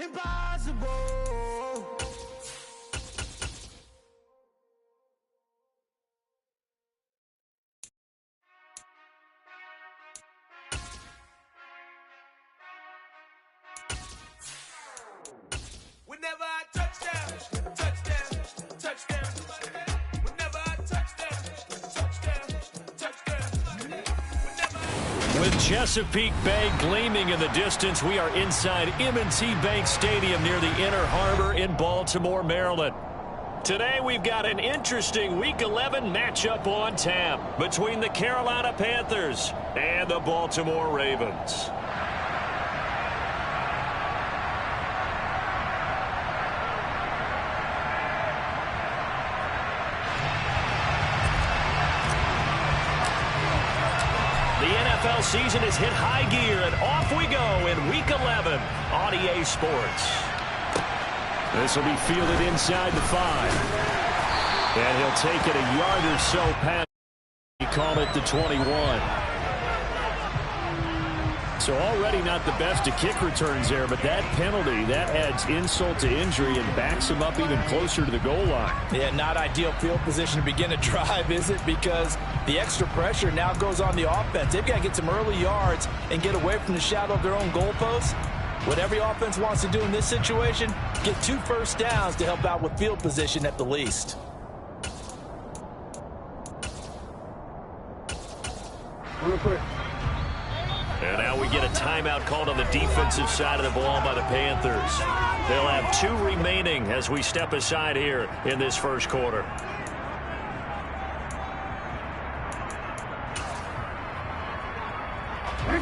impossible. Whenever I touchdown, touchdown, touchdown. Whenever I touchdown, touchdown, touchdown. With Chesapeake Bay gleaming in the distance, we are inside M&T Bank Stadium near the Inner Harbor in Baltimore, Maryland. Today we've got an interesting Week 11 matchup on tap between the Carolina Panthers and the Baltimore Ravens. The NFL season has hit high gear, and off we go in Week 11 on EA Sports. This will be fielded inside the 5. And he'll take it a yard or so past. He called it the 21. So already not the best of kick returns there, but that penalty, that adds insult to injury and backs him up even closer to the goal line. Yeah, not ideal field position to begin a drive, is it? Because the extra pressure now goes on the offense. They've got to get some early yards and get away from the shadow of their own goalposts. What every offense wants to do in this situation, get 2 first downs to help out with field position at the least. Real quick. And now we get a timeout called on the defensive side of the ball by the Panthers. They'll have 2 remaining as we step aside here in this first quarter.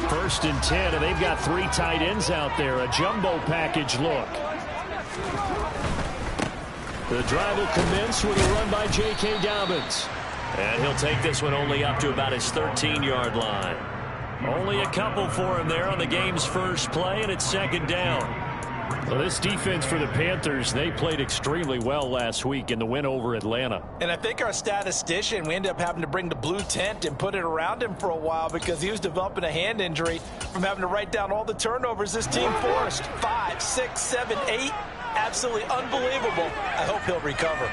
First and 10, and they've got 3 tight ends out there. A jumbo package look. The drive will commence with a run by J.K. Dobbins. And he'll take this one only up to about his 13-yard line. Only a couple for him there on the game's first play, and it's second down. Well, this defense for the Panthers, they played extremely well last week in the win over Atlanta. And I think our statistician, we ended up having to bring the blue tent and put it around him for a while because he was developing a hand injury from having to write down all the turnovers this team forced. 5, 6, 7, 8. Absolutely unbelievable. I hope he'll recover.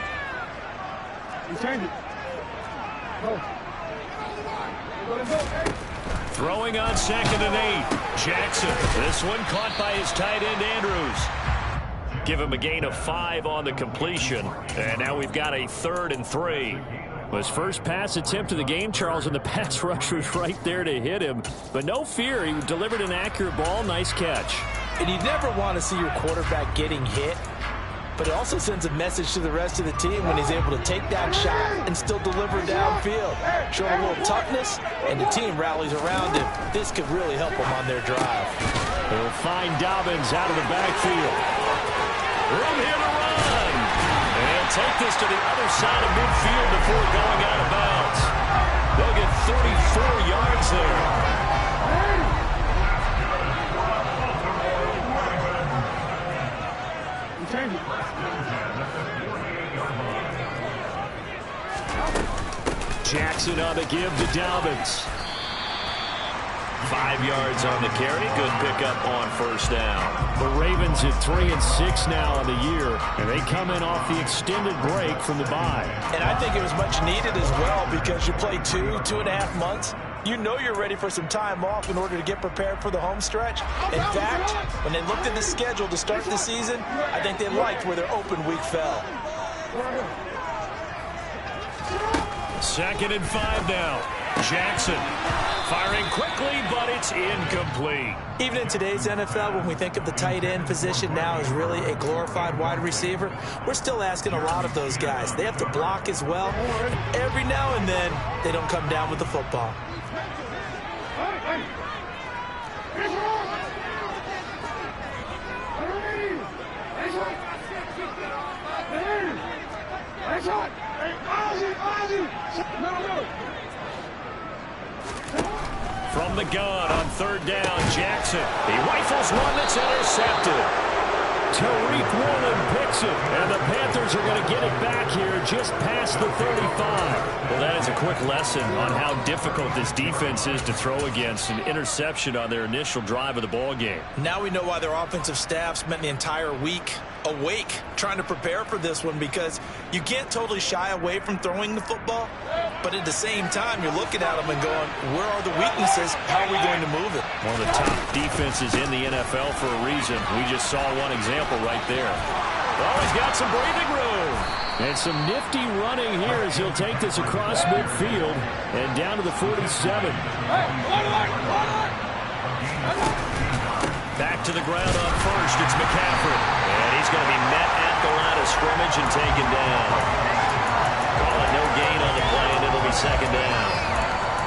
Throwing on 2nd and 8. Jackson. This one caught by his tight end, Andrews. Give him a gain of 5 on the completion. And now we've got a 3rd and 3. His first pass attempt of the game, Charles, and the pass rush was right there to hit him. But no fear, he delivered an accurate ball. Nice catch. And you never want to see your quarterback getting hit. But it also sends a message to the rest of the team when he's able to take that shot and still deliver downfield. Show a little toughness, and the team rallies around him. This could really help them on their drive. They'll find Dobbins out of the backfield. Room here to run. And take this to the other side of midfield before going out of bounds. They'll get 34 yards there. Jackson on the give to Dobbins. 5 yards on the carry. Good pickup on first down. The Ravens at 3-6 now on the year, and they come in off the extended break from the bye. And I think it was much needed as well because you play 2.5 months. You know you're ready for some time off in order to get prepared for the home stretch. In fact, when they looked at the schedule to start the season, I think they liked where their open week fell. 2nd and 5 now. Jackson firing quickly, but it's incomplete. Even in today's NFL, when we think of the tight end position now as really a glorified wide receiver, we're still asking a lot of those guys. They have to block as well. Every now and then, they don't come down with the football. From the gun on 3rd down, Jackson. He rifles one that's intercepted. Tariq Woolen picks it, and the Panthers are going to get it back here just past the 35. Well, that is a quick lesson on how difficult this defense is to throw against. An interception on their initial drive of the ball game. Now we know why their offensive staff spent the entire week awake trying to prepare for this one, because you can't totally shy away from throwing the football, but at the same time you're looking at them and going, where are the weaknesses? How are we going to move it? One of the top defenses in the NFL for a reason. We just saw one example right there. Well, he's got some breathing room. And some nifty running here as he'll take this across midfield and down to the 47. Back to the ground on first. It's McCaffrey. And he's going to be met at the line of scrimmage and taken down. Call it no gain on the play, and it'll be second down.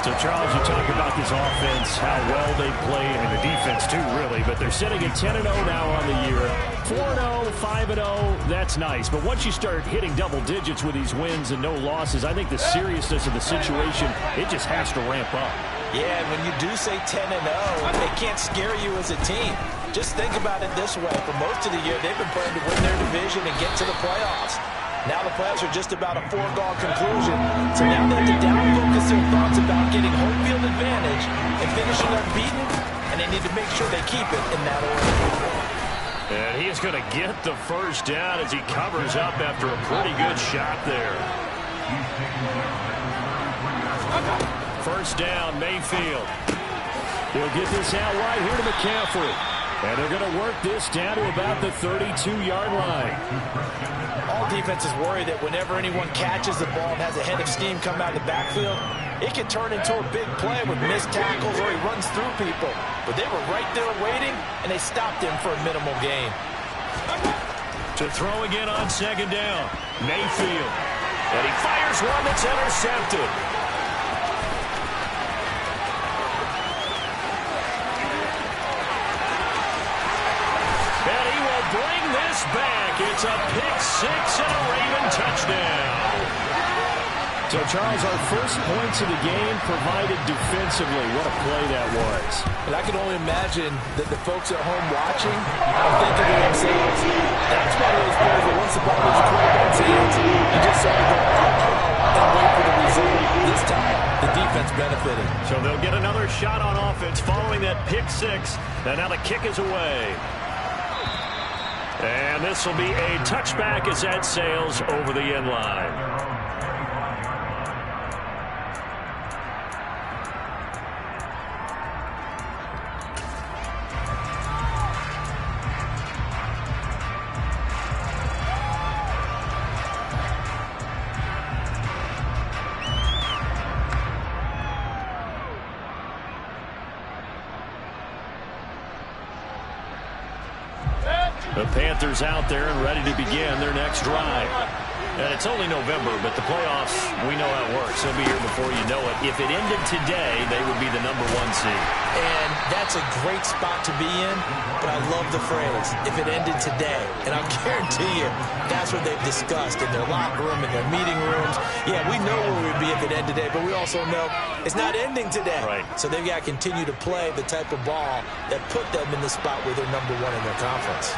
So, Charles, you talk about this offense, how well they play, and the defense too, really. But they're sitting at 10-0 now on the year. 4-0, 5-0, that's nice. But once you start hitting double digits with these wins and no losses, I think the seriousness of the situation, it just has to ramp up. Yeah, and when you do say 10-0, it can't scare you as a team. Just think about it this way. For most of the year, they've been playing to win their division and get to the playoffs. Now the playoffs are just about a foregone conclusion. So now they have to down-focus their thoughts about getting home field advantage and finishing unbeaten, and they need to make sure they keep it in that order. And he is going to get the first down as he covers up after a pretty good shot there. First down, Mayfield. He'll get this out wide here to McCaffrey. And they're going to work this down to about the 32-yard line. All defenses worry that whenever anyone catches the ball and has a head of steam come out of the backfield, it can turn into a big play with missed tackles or he runs through people. But they were right there waiting, and they stopped him for a minimal gain. To throw again on second down, Mayfield. And he fires one that's intercepted. Bring this back. It's a pick six and a Raven touchdown. So, Charles, our first points of the game provided defensively. What a play that was. And I can only imagine that the folks at home watching are thinking to themselves, that's one of those plays that once the ball was quarterback's hands, you just sort of go, and wait for the result. This time, the defense benefited. So they'll get another shot on offense following that pick six. And now the kick is away. And this will be a touchback as that sails over the end line. The Panthers out there and ready to begin their next drive. And it's only November, but the playoffs, we know how it works. They'll be here before you know it. If it ended today, they would be the #1 seed. And that's a great spot to be in, but I love the phrase, if it ended today. And I'll guarantee you, that's what they've discussed in their locker room, in their meeting rooms. Yeah, we know where we'd be if it ended today, but we also know it's not ending today. Right. So they've got to continue to play the type of ball that put them in the spot where they're #1 in their conference.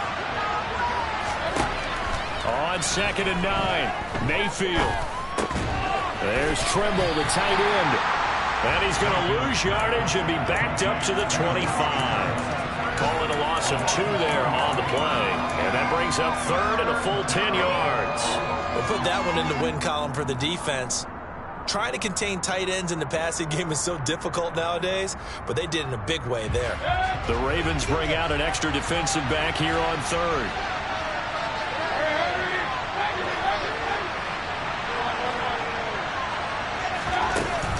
On 2nd and 9, Mayfield. There's Trimble, the tight end. And he's going to lose yardage and be backed up to the 25. Calling a loss of 2 there on the play. And that brings up 3rd and a full 10 yards. We'll put that one in the win column for the defense. Trying to contain tight ends in the passing game is so difficult nowadays, but they did in a big way there. The Ravens bring out an extra defensive back here on 3rd.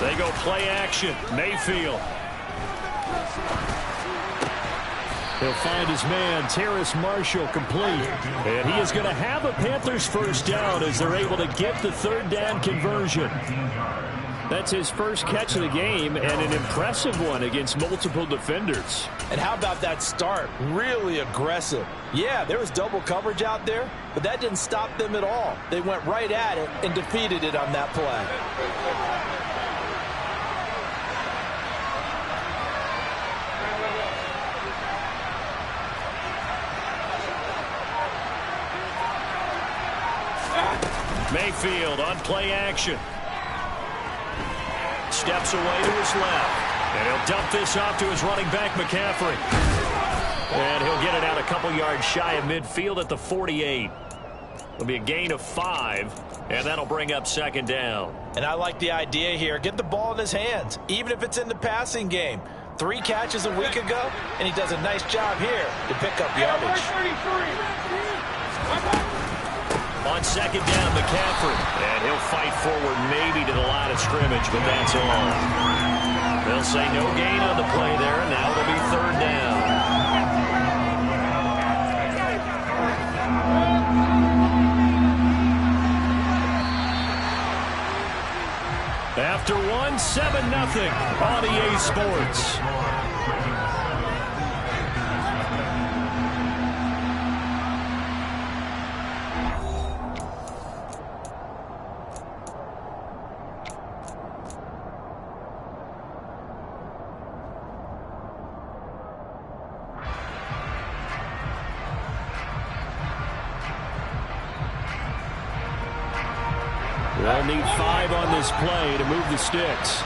They go play action. Mayfield. He'll find his man, Terrace Marshall, complete. And he is going to have a Panthers first down as they're able to get the 3rd down conversion. That's his first catch of the game and an impressive one against multiple defenders. And how about that start? Really aggressive. Yeah, there was double coverage out there, but that didn't stop them at all. They went right at it and defeated it on that play. Mayfield on play action. Steps away to his left. And he'll dump this off to his running back, McCaffrey. And he'll get it out a couple yards shy of midfield at the 48. It'll be a gain of 5, and that'll bring up second down. And I like the idea here. Get the ball in his hands, even if it's in the passing game. 3 catches a week ago, and he does a nice job here to pick up yardage. On second down, McCaffrey. And he'll fight forward maybe to the line of scrimmage, but that's all. They'll say no gain on the play there, and now it'll be third down. After 1, 7-0 on EA Sports. They'll need 5 on this play to move the sticks.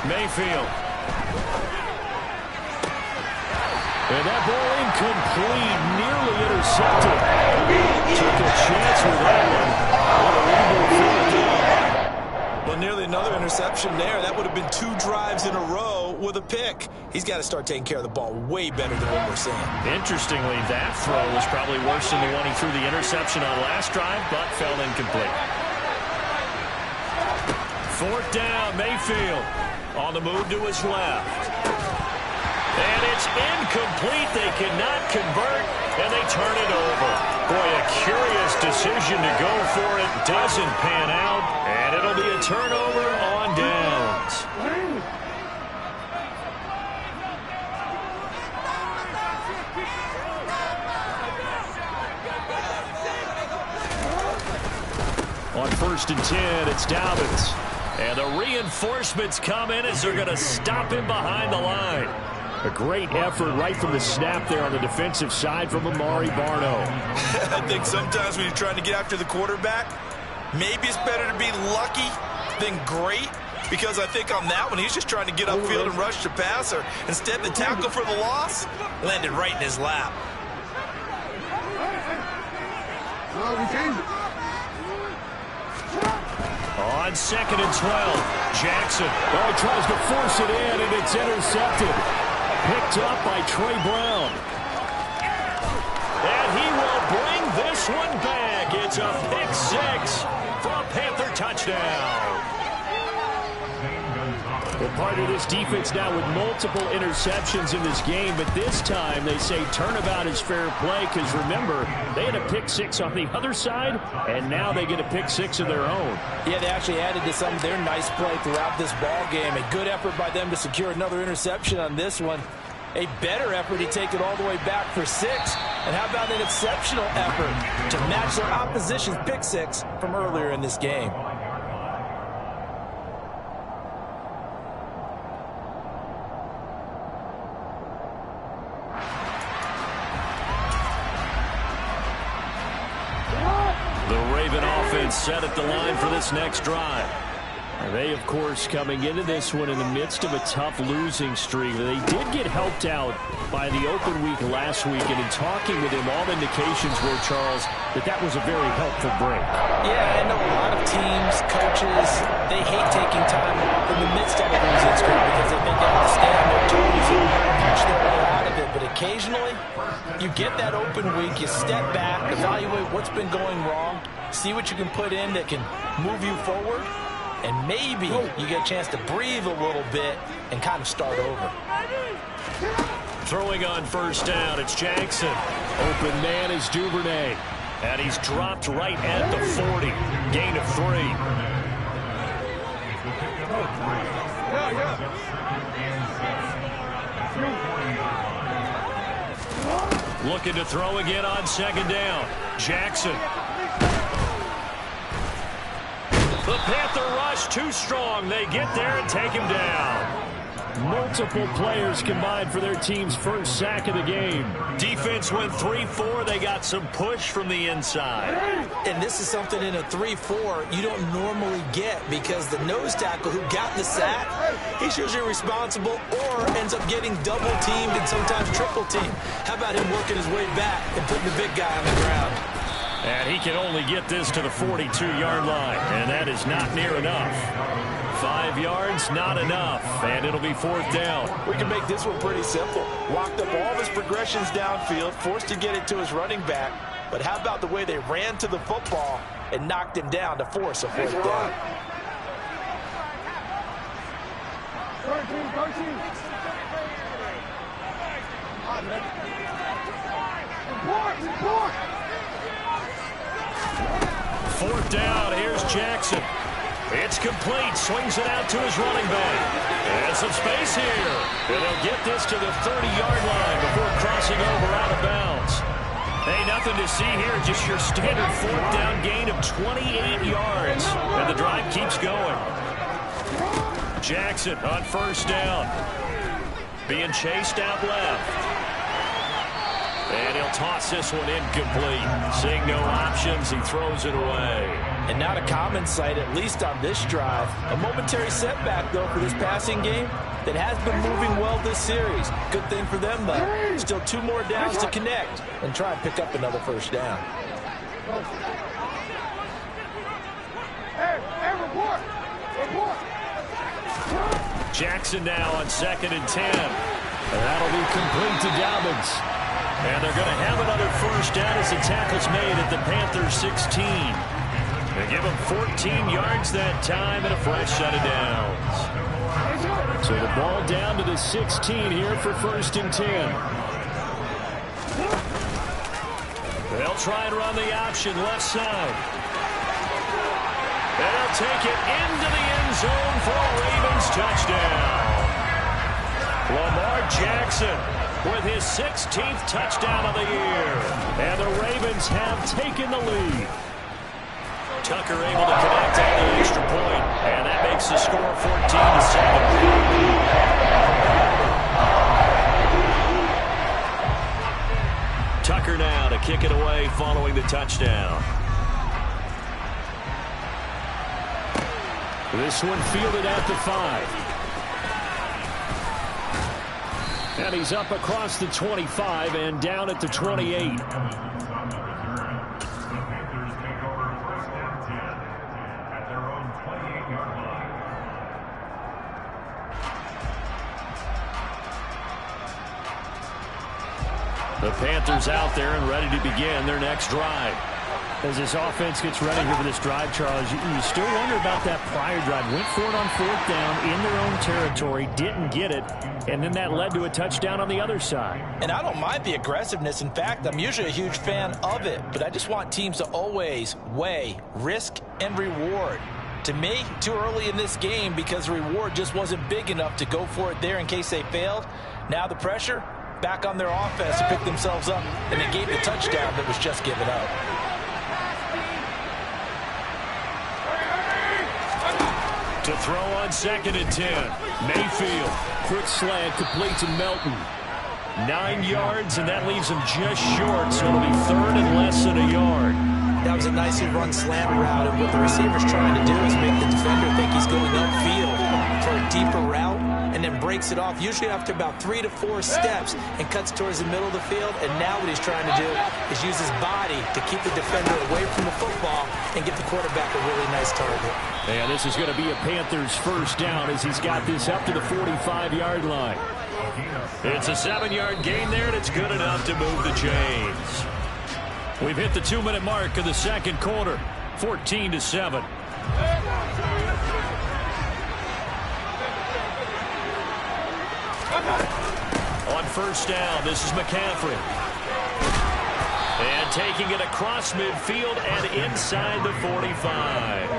Mayfield. And that ball incomplete, nearly intercepted. Took a chance with that one. Well, nearly another interception there. That would have been 2 drives in a row with a pick. He's got to start taking care of the ball way better than what we're seeing. Interestingly, that throw was probably worse than the one he threw the interception on last drive, but fell incomplete. 4th down, Mayfield on the move to his left. And it's incomplete. They cannot convert, and they turn it over. Boy, a curious decision to go for it. Doesn't pan out, and it'll be a turnover on downs. On 1st and 10, it's Dobbins. And the reinforcements come in as they're going to stop him behind the line. A great effort right from the snap there on the defensive side from Amari Barno. I think sometimes when you're trying to get after the quarterback, maybe it's better to be lucky than great. Because I think on that one, he's just trying to get upfield and rush the passer. Instead, the tackle for the loss landed right in his lap. On 2nd and 12, Jackson. Oh, he tries to force it in, and it's intercepted. Picked up by Trey Brown. And he will bring this one back. It's a pick-6 for a Panther touchdown. Well, part of this defense now with multiple interceptions in this game, but this time they say turnabout is fair play because, remember, they had a pick-6 on the other side, and now they get a pick-6 of their own. Yeah, they actually added to some of their nice play throughout this ball game. A good effort by them to secure another interception on this one. A better effort to take it all the way back for 6. And how about an exceptional effort to match their opposition's pick-6 from earlier in this game? Set at the line for this next drive. They, of course, coming into this one in the midst of a tough losing streak. They did get helped out by the open week last week, and in talking with him, all indications were, Charles, that was a very helpful break. Yeah, I know a lot of teams, coaches, they hate taking time in the midst of a losing streak because they think they have to stay on their toes and punch their way out of it. But occasionally, you get that open week, you step back, evaluate what's been going wrong, see what you can put in that can move you forward, and maybe you get a chance to breathe a little bit and kind of start over. Throwing on 1st down, it's Jackson. Open man is Duvernay. And he's dropped right at the 40. Gain of 3. Looking to throw again on 2nd down. Jackson. The Panther rush too strong. They get there and take him down. Multiple players combined for their team's first sack of the game. Defense went 3-4. They got some push from the inside. And this is something in a 3-4 you don't normally get, because the nose tackle who got the sack, he's usually responsible or ends up getting double teamed and sometimes triple teamed. How about him working his way back and putting the big guy on the ground? And he can only get this to the 42-yard line, and that is not near enough. 5 yards, not enough, and it'll be 4th down. We can make this one pretty simple. Locked up all of his progressions downfield, forced to get it to his running back. But how about the way they ran to the football and knocked him down to force a 4th down? 4th down, here's Jackson. It's complete, swings it out to his running back. And some space here. And they'll get this to the 30-yard line before crossing over out of bounds. Hey, nothing to see here, just your standard 4th down gain of 28 yards. And the drive keeps going. Jackson on 1st down. Being chased out left. And he'll toss this one incomplete. Seeing no options, he throws it away. And not a common sight, at least on this drive. A momentary setback, though, for this passing game that has been moving well this series. Good thing for them, though. Still 2 more downs to connect and try and pick up another 1st down. Jackson now on 2nd and 10. And that'll be complete to Dobbins. And they're going to have another 1st down as the tackle's made at the Panthers 16. They give him 14 yards that time and a fresh set of downs. So the ball down to the 16 here for 1st and 10. They'll try and run the option left side. And they'll take it into the end zone for a Ravens touchdown. Lamar Jackson with his 16th touchdown of the year. And the Ravens have taken the lead. Tucker able to connect on the extra point, and that makes the score 14-7. Tucker now to kick it away following the touchdown. This one fielded at the 5. And he's up across the 25 and down at the 28. The Panthers out there and ready to begin their next drive. As this offense gets ready here for this drive, Charles, you still wonder about that prior drive. Went for it on 4th down in their own territory, didn't get it, and then that led to a touchdown on the other side. And I don't mind the aggressiveness. In fact, I'm usually a huge fan of it, but I just want teams to always weigh risk and reward. To me, too early in this game because the reward just wasn't big enough to go for it there in case they failed. Now the pressure back on their offense to pick themselves up, and they gave the touchdown that was just given up. To throw on 2nd and 10. Mayfield, quick slant, complete to Melton. 9 yards, and that leaves him just short, so it'll be 3rd and less than a yard. That was a nicely run slant route, and what the receiver's trying to do is make the defender think he's going upfield for a deeper route, and then breaks it off, usually after about 3 to 4 steps, and cuts towards the middle of the field. And now what he's trying to do is use his body to keep the defender away from the football and give the quarterback a really nice target. And this is going to be a Panthers 1st down as he's got this up to the 45-yard line. It's a 7-yard gain there, and it's good enough to move the chains. We've hit the 2-minute mark of the 2nd quarter, 14-7. On 1st down, this is McCaffrey. And taking it across midfield and inside the 45.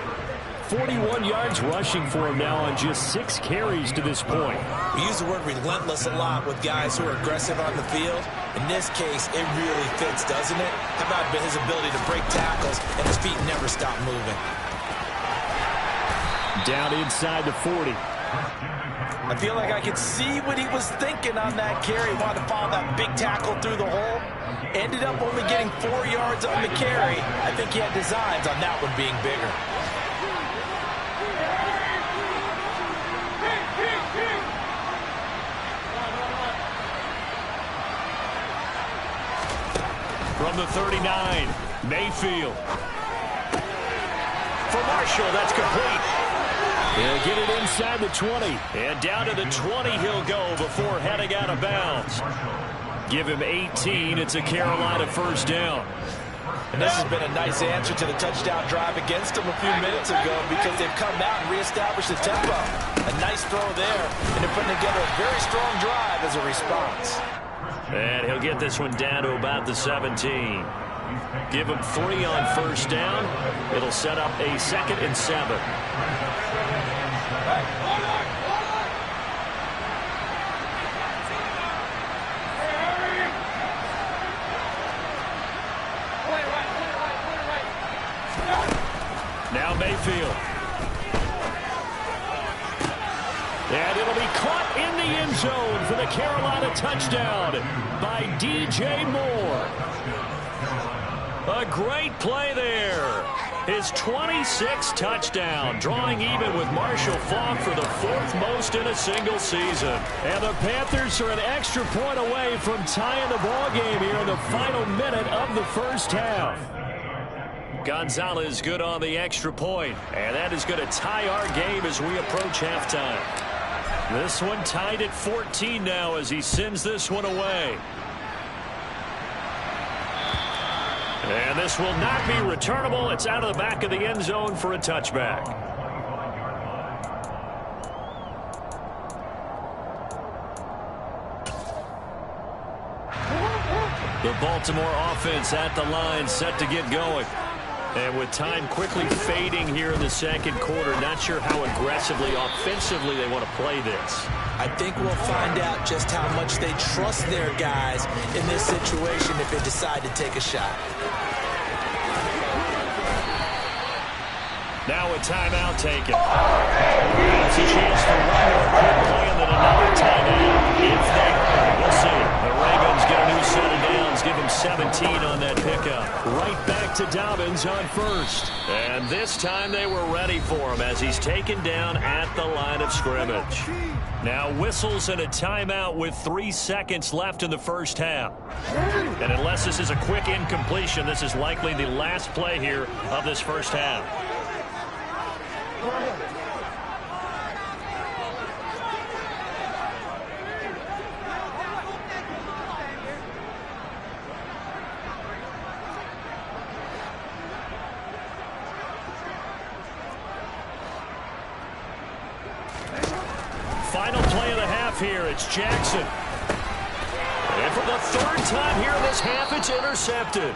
41 yards rushing for him now on just 6 carries to this point. We use the word relentless a lot with guys who are aggressive on the field. In this case, it really fits, doesn't it? How about his ability to break tackles and his feet never stop moving? Down inside the 40. I feel like I could see what he was thinking on that carry. He wanted to follow that big tackle through the hole. Ended up only getting 4 yards on the carry. I think he had designs on that one being bigger. From the 39, Mayfield. For Marshall, that's complete. He'll get it inside the 20. And down to the 20 he'll go before heading out of bounds. Give him 18. It's a Carolina first down. And this has been a nice answer to the touchdown drive against them a few minutes ago because they've come out and reestablished the tempo. A nice throw there, and they're putting together a very strong drive as a response. And he'll get this one down to about the 17. Give him 3 on first down. It'll set up a 2nd and 7. Now Mayfield. And it'll be caught in the end zone for the Carolina touchdown by DJ Moore. A great play there. His 26th touchdown, drawing even with Marshall Faulk for the 4th most in a single season. And the Panthers are an extra point away from tying the ball game here in the final minute of the first half. Gonzalez good on the extra point, and that is going to tie our game as we approach halftime. This one tied at 14 now as he sends this one away. And this will not be returnable. It's out of the back of the end zone for a touchback. The Baltimore offense at the line, set to get going. And with time quickly fading here in the second quarter, not sure how aggressively, offensively they want to play this. I think we'll find out just how much they trust their guys in this situation if they decide to take a shot. Now a timeout taken. That's a chance for one more quick play and then another timeout if they hurry. We'll see. The Ravens get a new set of downs. Give them 17 on that pickup. Right back to Dobbins on first. And this time they were ready for him as he's taken down at the line of scrimmage. Now whistles and a timeout with 3 seconds left in the first half. And unless this is a quick incompletion, this is likely the last play here of this first half. Final play of the half here. It's Jackson. And for the 3rd time here in this half, it's intercepted.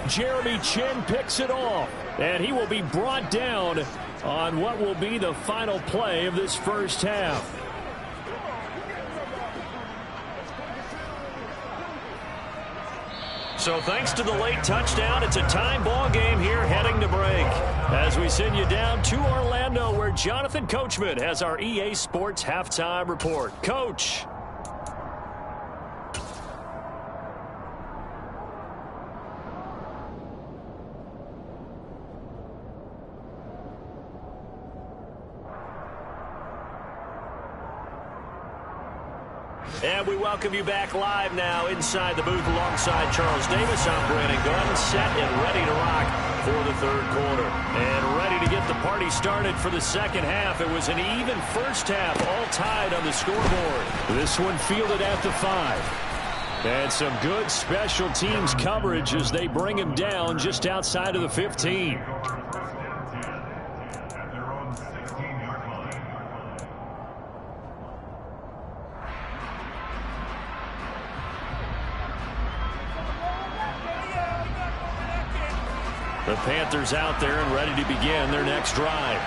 Jeremy Chin picks it off. And he will be brought down on what will be the final play of this first half. So thanks to the late touchdown, it's a time ball game here heading to break. As we send you down to Orlando where Jonathan Coachman has our EA Sports Halftime Report. Coach. And we welcome you back live now inside the booth alongside Charles Davis. I'm Brandon Gunn, set and ready to rock for the 3rd quarter. And ready to get the party started for the second half. It was an even first half, all tied on the scoreboard. This one fielded at the 5. And some good special teams coverage as they bring him down just outside of the 15. The Panthers out there and ready to begin their next drive.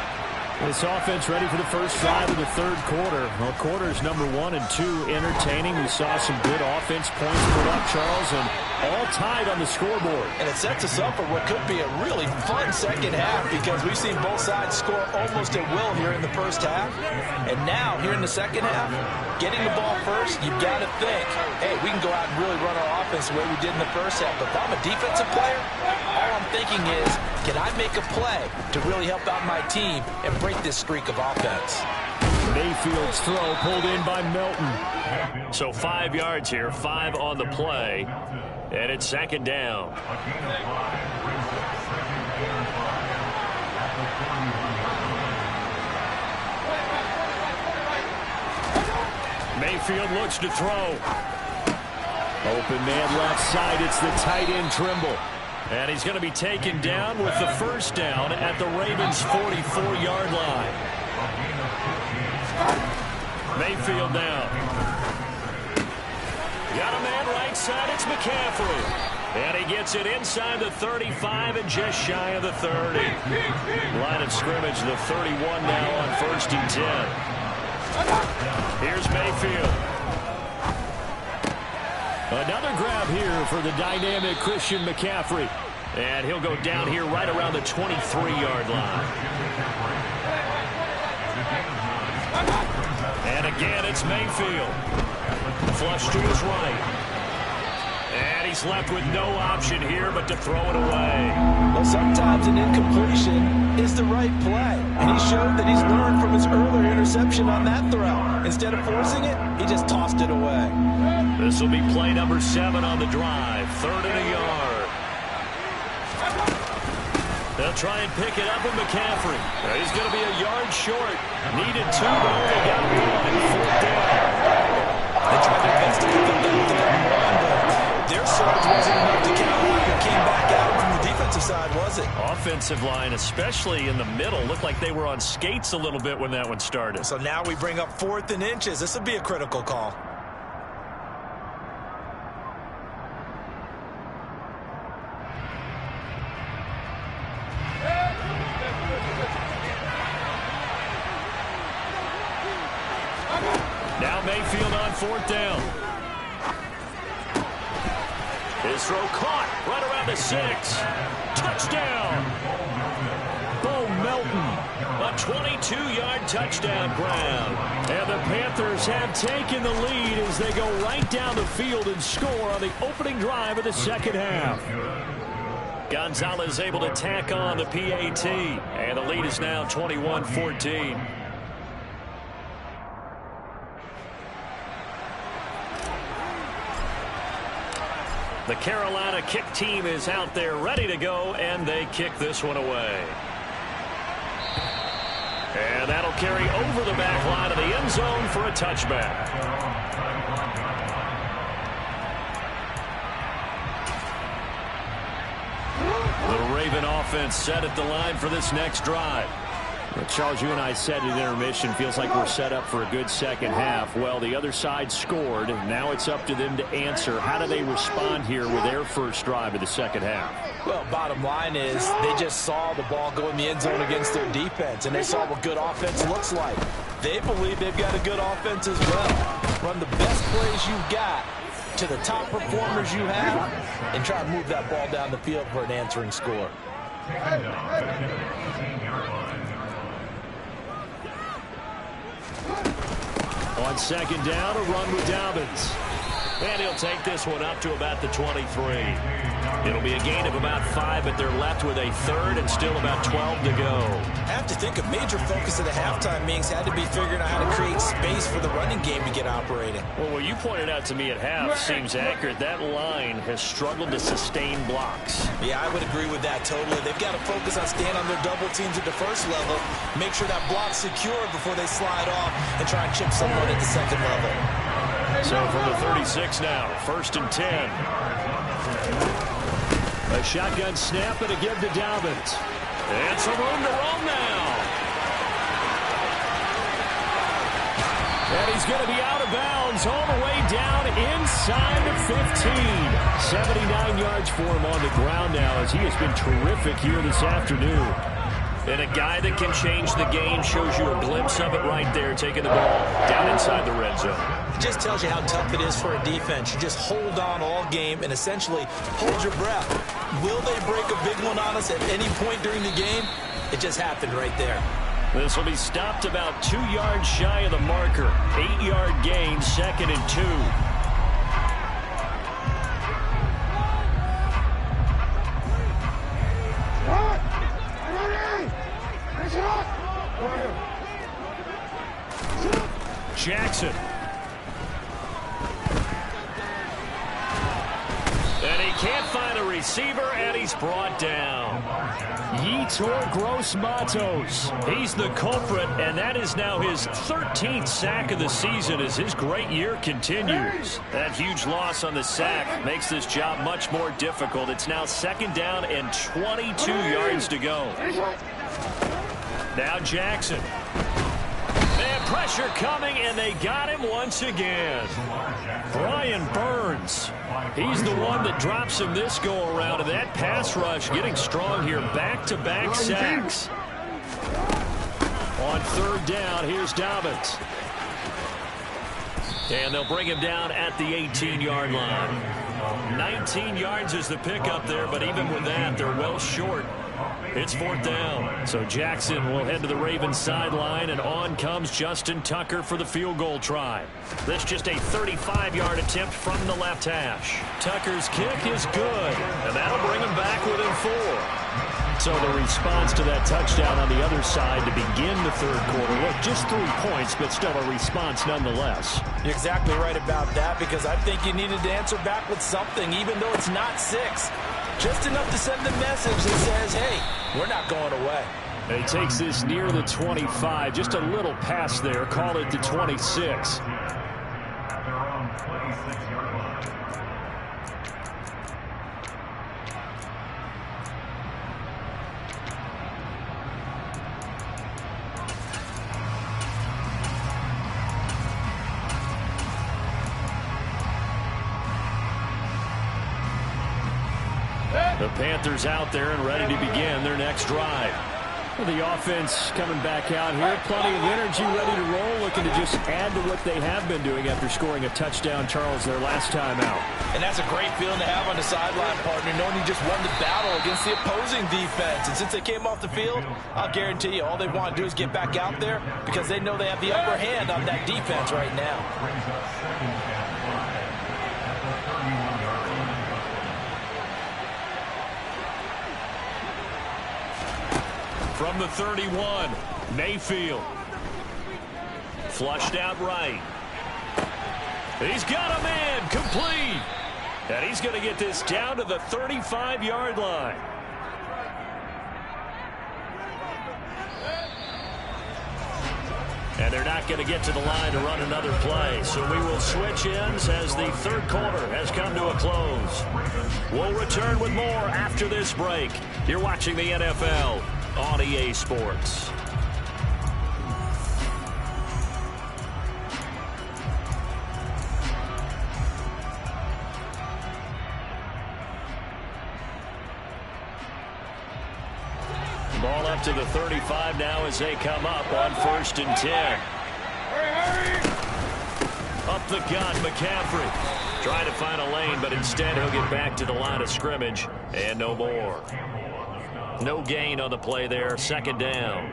This offense ready for the first drive of the 3rd quarter. Well, quarters number 1 and 2 entertaining. We saw some good offense points put up, Charles, and all tied on the scoreboard. And it sets us up for what could be a really fun second half because we've seen both sides score almost at will here in the first half. And now, here in the second half, getting the ball first, you've got to think, hey, we can go out and really run our offense the way we did in the first half. But if I'm a defensive player, all I'm thinking is, can I make a play to really help out my team and break this streak of offense? Mayfield's throw pulled in by Melton. So 5 yards here, 5 on the play, and it's second down. Mayfield looks to throw. Open man left side, it's the tight end Trimble. And he's going to be taken down with the first down at the Ravens' 44-yard line. Mayfield down. Got a man right side, it's McCaffrey. And he gets it inside the 35 and just shy of the 30. Line of scrimmage, the 31 now on 1st and 10. Here's Mayfield. Another grab here for the dynamic Christian McCaffrey. And he'll go down here right around the 23-yard line. And again, it's Mayfield. Flush to his right. And he's left with no option here but to throw it away. Well, sometimes an incompletion is the right play. And he showed that he's learned from his earlier interception on that throw. Instead of forcing it, he just tossed it away. This will be play number 7 on the drive. 3rd and a yard. They'll try and pick it up with McCaffrey. He's going to be a yard short. Needed 2, but they got 1. 4th down. They tried their best to pick up that 1, but their surge wasn't enough to count out and came back out from the defensive side, was it? Offensive line, especially in the middle, looked like they were on skates a little bit when that one started. So now we bring up 4th and inches. This would be a critical call. Now Mayfield on 4th down. His throw caught right around the 6. Touchdown. Bo Melton. A 22-yard touchdown grab. And the Panthers have taken the lead as they go right down the field and score on the opening drive of the second half. Gonzalez able to tack on the PAT. And the lead is now 21-14. The Carolina kick team is out there ready to go, and they kick this one away. And that'll carry over the back line of the end zone for a touchback. The Raven offense set at the line for this next drive. Well, Charles, you and I said at intermission, feels like we're set up for a good second half. Well, the other side scored. Now it's up to them to answer. How do they respond here with their first drive of the second half? Well, bottom line is they just saw the ball go in the end zone against their defense, and they saw what good offense looks like. They believe they've got a good offense as well. Run the best plays you've got to the top performers you have and try to move that ball down the field for an answering score. On second down, a run with Dobbins. And he'll take this one up to about the 23. It'll be a gain of about 5, but they're left with a 3rd and still about 12 to go. I have to think a major focus of the halftime meetings had to be figuring out how to create space for the running game to get operating. Well, what you pointed out to me at half seems accurate. That line has struggled to sustain blocks. Yeah, I would agree with that totally. They've got to focus on staying on their double teams at the first level, make sure that block's secure before they slide off and try and chip someone at the second level. So from the 36 now, 1st and 10. A shotgun snap and a give to Dobbins. And some room to roam now. And he's going to be out of bounds all the way down inside the 15. 79 yards for him on the ground now as he has been terrific here this afternoon. And a guy that can change the game, shows you a glimpse of it right there, taking the ball down inside the red zone. It just tells you how tough it is for a defense. You just hold on all game and essentially hold your breath. Will they break a big one on us at any point during the game? It just happened right there. This will be stopped about 2 yards shy of the marker. 8-yard gain, 2nd and 2. Jackson. And he can't find a receiver, and he's brought down. Yetur Gross-Matos. He's the culprit, and that is now his 13th sack of the season as his great year continues. That huge loss on the sack makes this job much more difficult. It's now 2nd down and 22 yards to go. Now Jackson. And pressure coming, and they got him once again. Brian Burns. He's the one that drops him this go-around, and that pass rush getting strong here. Back-to-back sacks. On 3rd down, here's Dobbins. And they'll bring him down at the 18-yard line. 19 yards is the pickup there, but even with that, they're well short. It's 4th down. So Jackson will head to the Ravens sideline, and on comes Justin Tucker for the field goal try. This just a 35-yard attempt from the left hash. Tucker's kick is good, and that'll bring him back within 4. So the response to that touchdown on the other side to begin the 3rd quarter. Look, just 3 points, but still a response nonetheless. You're exactly right about that, because I think you needed to answer back with something, even though it's not 6. Just enough to send the message that says, hey, we're not going away. He takes this near the 25. Just a little pass there. Call it the 26. The Panthers out there and ready to begin their next drive. The offense coming back out here. Plenty of energy, ready to roll, looking to just add to what they have been doing after scoring a touchdown, Charles, their last time out. And that's a great feeling to have on the sideline, partner, knowing you just won the battle against the opposing defense. And since they came off the field, I'll guarantee you all they want to do is get back out there because they know they have the upper hand on that defense right now. From the 31, Mayfield. Flushed out right. He's got a man, complete. And he's going to get this down to the 35-yard line. And they're not going to get to the line to run another play. So we will switch ends as the 3rd quarter has come to a close. We'll return with more after this break. You're watching the NFL on EA Sports. Ball up to the 35 now as they come up on 1st and 10. Up the gut, McCaffrey. Trying to find a lane, but instead he'll get back to the line of scrimmage. And no more. No gain on the play there, 2nd down.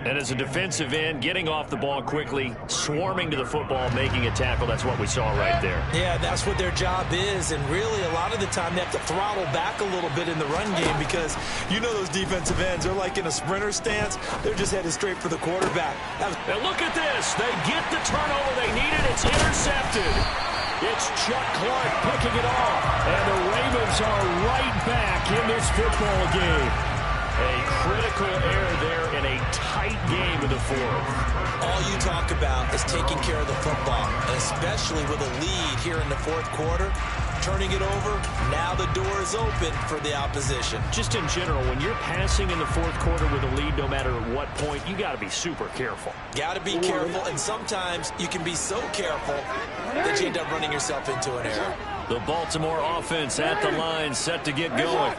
And as a defensive end, getting off the ball quickly, swarming to the football, making a tackle, that's what we saw right there. Yeah, that's what their job is, and really a lot of the time they have to throttle back a little bit in the run game because you know those defensive ends, they're like in a sprinter stance. They're just headed straight for the quarterback. And look at this. They get the turnover they needed. It's intercepted. It's Chuck Clark picking it off. And the Ravens are right back in this football game. A critical error there in a tight game in the 4th. All you talk about is taking care of the football, and especially with a lead here in the 4th quarter. Turning it over, now the door is open for the opposition. Just in general, when you're passing in the 4th quarter with a lead, no matter at what point, you got to be super careful. Got to be careful, and sometimes you can be so careful that you end up running yourself into an error. The Baltimore offense at the line, set to get going.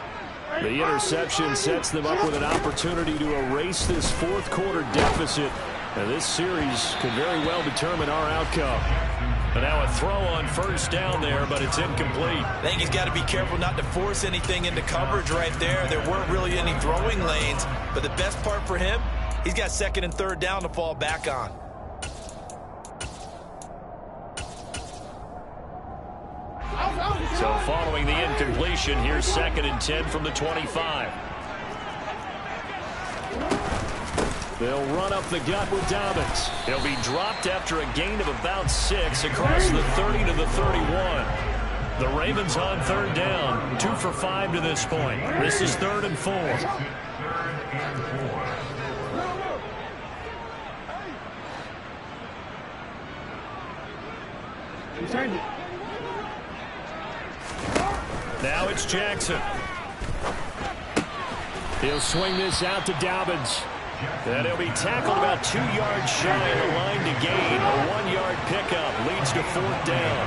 The interception sets them up with an opportunity to erase this fourth quarter deficit. And this series could very well determine our outcome. And now a throw on first down there, but it's incomplete. I think he's got to be careful not to force anything into coverage right there. There weren't really any throwing lanes, but the best part for him, he's got second and third down to fall back on. So following the incompletion, here's second and 10 from the 25. They'll run up the gut with Dobbins. He'll be dropped after a gain of about 6 across the 30 to the 31. The Ravens on third down, 2 for 5 to this point. This is 3rd and 4. Now it's Jackson. He'll swing this out to Dobbins. And he'll be tackled about 2 yards shy of the line to gain. A 1-yard pickup leads to 4th down.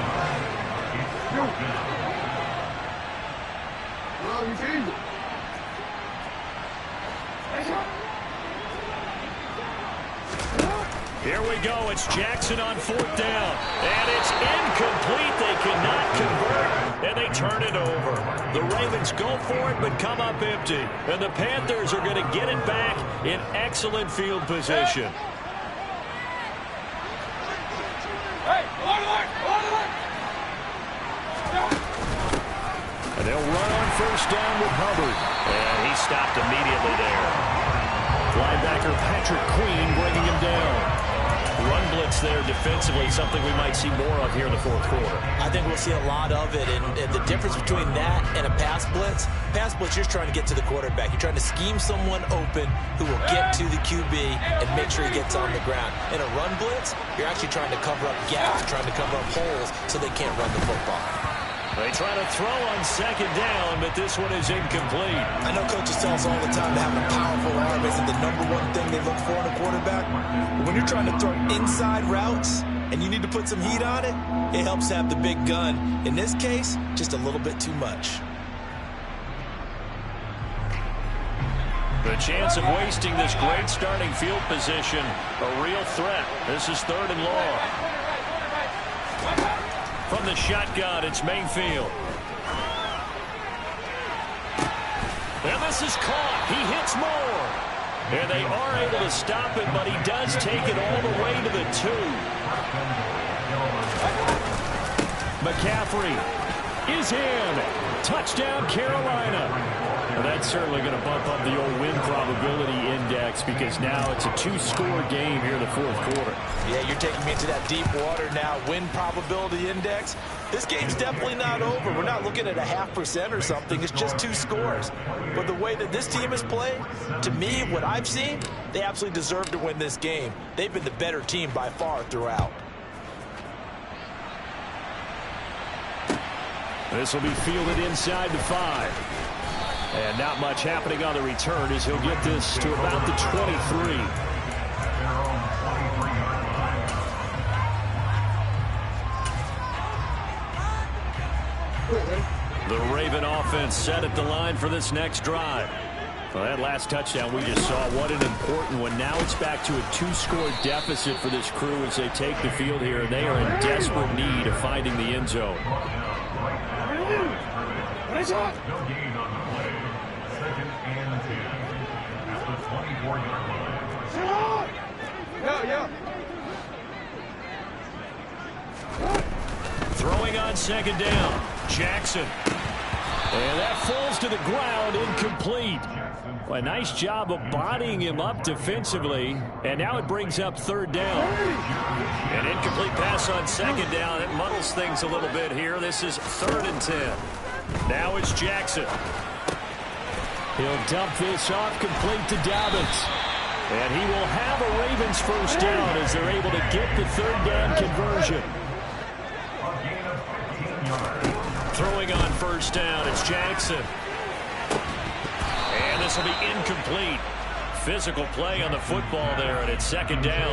Here we go. It's Jackson on 4th down. And it's incomplete. They cannot convert, and they turn it over. The Ravens go for it, but come up empty. And the Panthers are going to get it back in excellent field position. And they'll run on first down with Hubbard. And he stopped immediately there. Linebacker Patrick Queen bringing him down. Run blitz there defensively, something we might see more of here in the fourth quarter. I think we'll see a lot of it, and the difference between that and a pass blitz, you're just trying to get to the quarterback. You're trying to scheme someone open who will get to the QB and make sure he gets on the ground. In a run blitz, you're actually trying to cover up gaps, trying to cover up holes so they can't run the football. They try to throw on second down, but this one is incomplete. I know coaches tell us all the time to have a powerful arm isn't the #1 thing they look for in a quarterback. But when you're trying to throw inside routes and you need to put some heat on it, it helps have the big gun. In this case, just a little bit too much. The chance of wasting this great starting field position, a real threat. This is 3rd and long. From the shotgun, it's Mayfield. And this is caught. He hits more. And they are able to stop it, but he does take it all the way to the 2. McCaffrey is in. Touchdown, Carolina. And that's certainly going to bump up the old win probability index because now it's a 2-score game here in the fourth quarter. Yeah, you're taking me into that deep water now. Win probability index. This game's definitely not over. We're not looking at a 0.5% or something. It's just 2 scores. But the way that this team has played, to me, what I've seen, they absolutely deserve to win this game. They've been the better team by far throughout. This will be fielded inside the 5. And not much happening on the return as he'll get this to about the 23. The Raven offense set at the line for this next drive. Well, that last touchdown we just saw, what an important one. Now it's back to a 2-score deficit for this crew as they take the field here, and they are in desperate need of finding the end zone. Throwing on second down, Jackson. And that falls to the ground, incomplete. Well, a nice job of bodying him up defensively. And now it brings up 3rd down. An incomplete pass on second down. It muddles things a little bit here. This is 3rd and 10. Now it's Jackson. He'll dump this off complete to Dobbins. And he will have a Ravens first down as they're able to get the 3rd down conversion. Throwing on first down, it's Jackson. And this will be incomplete. physical play on the football there, and it's second down.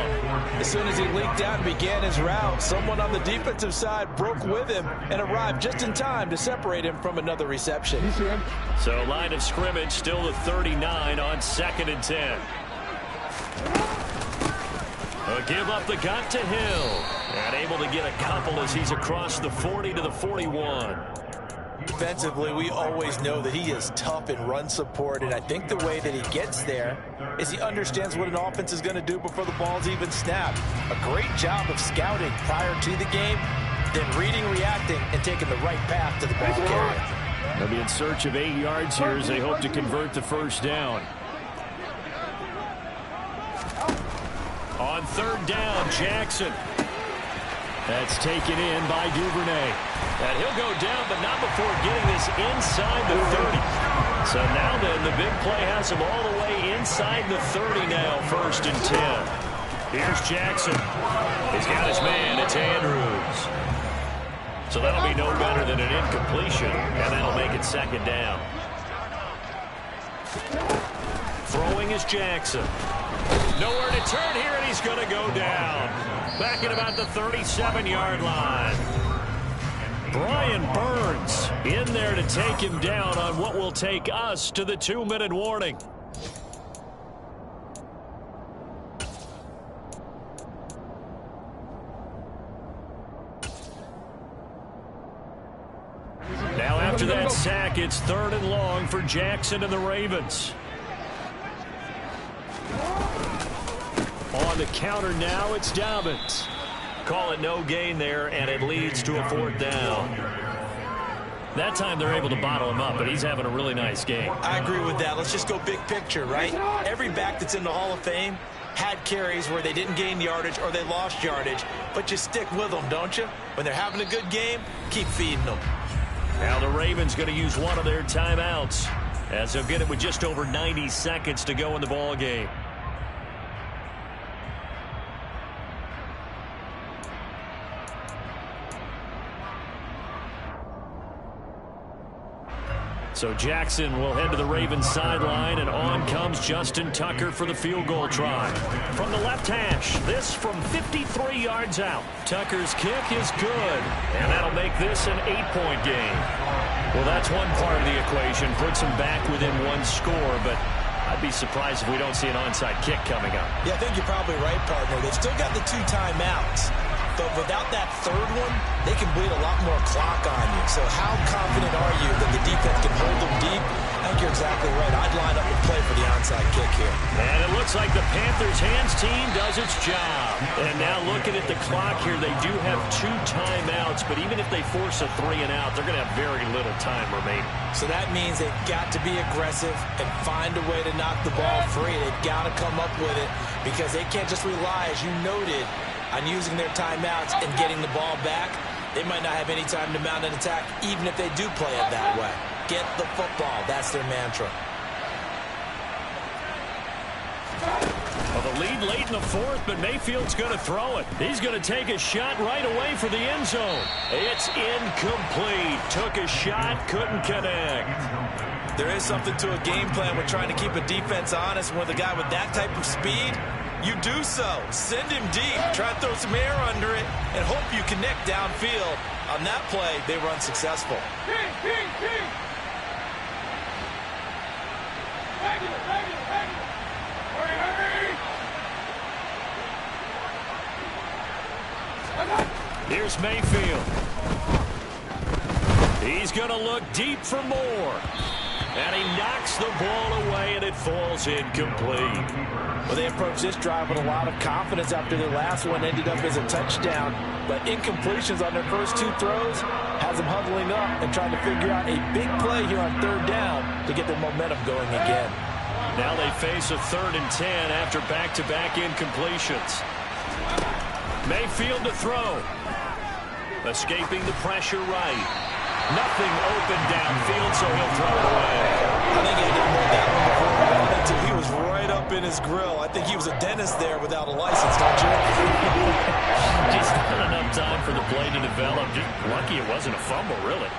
As soon as he leaked out and began his route, someone on the defensive side broke with him and arrived just in time to separate him from another reception. So line of scrimmage still the 39 on 2nd and 10. A give up the gut to Hill. And able to get a couple as he's across the 40 to the 41. Defensively, we always know that he is tough in run support, and I think the way that he gets there is he understands what an offense is going to do before the ball's even snapped. A great job of scouting prior to the game, then reading, reacting, and taking the right path to the ball carrier. They'll be in search of 8 yards here as they hope to convert the first down. On 3rd down, Jackson. That's taken in by Duvernay. And he'll go down, but not before getting this inside the 30. So now then, the big play has him all the way inside the 30 now, 1st and 10. Here's Jackson. He's got his man. It's Andrews. So that'll be no better than an incompletion, and that'll make it 2nd down. Throwing is Jackson. Nowhere to turn here, and he's going to go down. Back at about the 37-yard line. Brian Burns in there to take him down on what will take us to the 2-minute warning. Now after that sack, it's 3rd and long for Jackson and the Ravens. On the counter now, it's Dobbins. Call it no gain there, and it leads to a 4th down. That time they're able to bottle him up, but he's having a really nice game. I agree with that. Let's just go big picture, right? Every back that's in the Hall of Fame had carries where they didn't gain yardage or they lost yardage, but you stick with them, don't you? When they're having a good game, keep feeding them. Now the Ravens going to use one of their timeouts as they'll get it with just over 90 seconds to go in the ball game. So Jackson will head to the Ravens sideline, and on comes Justin Tucker for the field goal try. From the left hash, this from 53 yards out. Tucker's kick is good, and that'll make this an 8-point game. Well, that's one part of the equation. Puts them back within 1 score, but I'd be surprised if we don't see an onside kick coming up. Yeah, I think you're probably right, partner. They've still got the 2 timeouts. But without that 3rd one, they can bleed a lot more clock on you. So how confident are you that the defense can hold them deep? I think you're exactly right. I'd line up and play for the onside kick here. And it looks like the Panthers hands team does its job. And now looking at the clock here, they do have 2 timeouts. But even if they force a 3 and out, they're going to have very little time remaining. So that means they've got to be aggressive and find a way to knock the ball free. They've got to come up with it because they can't just rely, as you noted, on using their timeouts and getting the ball back. They might not have any time to mount an attack, even if they do play it that way. Get the football. That's their mantra. Well, the lead late in the 4th, but Mayfield's going to throw it. He's going to take a shot right away for the end zone. It's incomplete. Took a shot, couldn't connect. There is something to a game plan with trying to keep a defense honest with a guy with that type of speed. You do so. Send him deep. Try to throw some air under it and hope you connect downfield. On that play, they were unsuccessful. Here's Mayfield. He's going to look deep for more. And he knocks the ball away, and it falls incomplete. Well, they approached this drive with a lot of confidence after their last one ended up as a touchdown. But incompletions on their first 2 throws has them huddling up and trying to figure out a big play here on 3rd down to get their momentum going again. Now they face a 3rd and 10 after back-to-back incompletions. Mayfield to throw. Escaping the pressure right. Nothing open downfield, so he'll throw it away. I think he didn't know that one before he got into. He was right up in his grill. I think he was a dentist there without a license, don't you? Just not enough time for the play to develop. Just lucky it wasn't a fumble, really.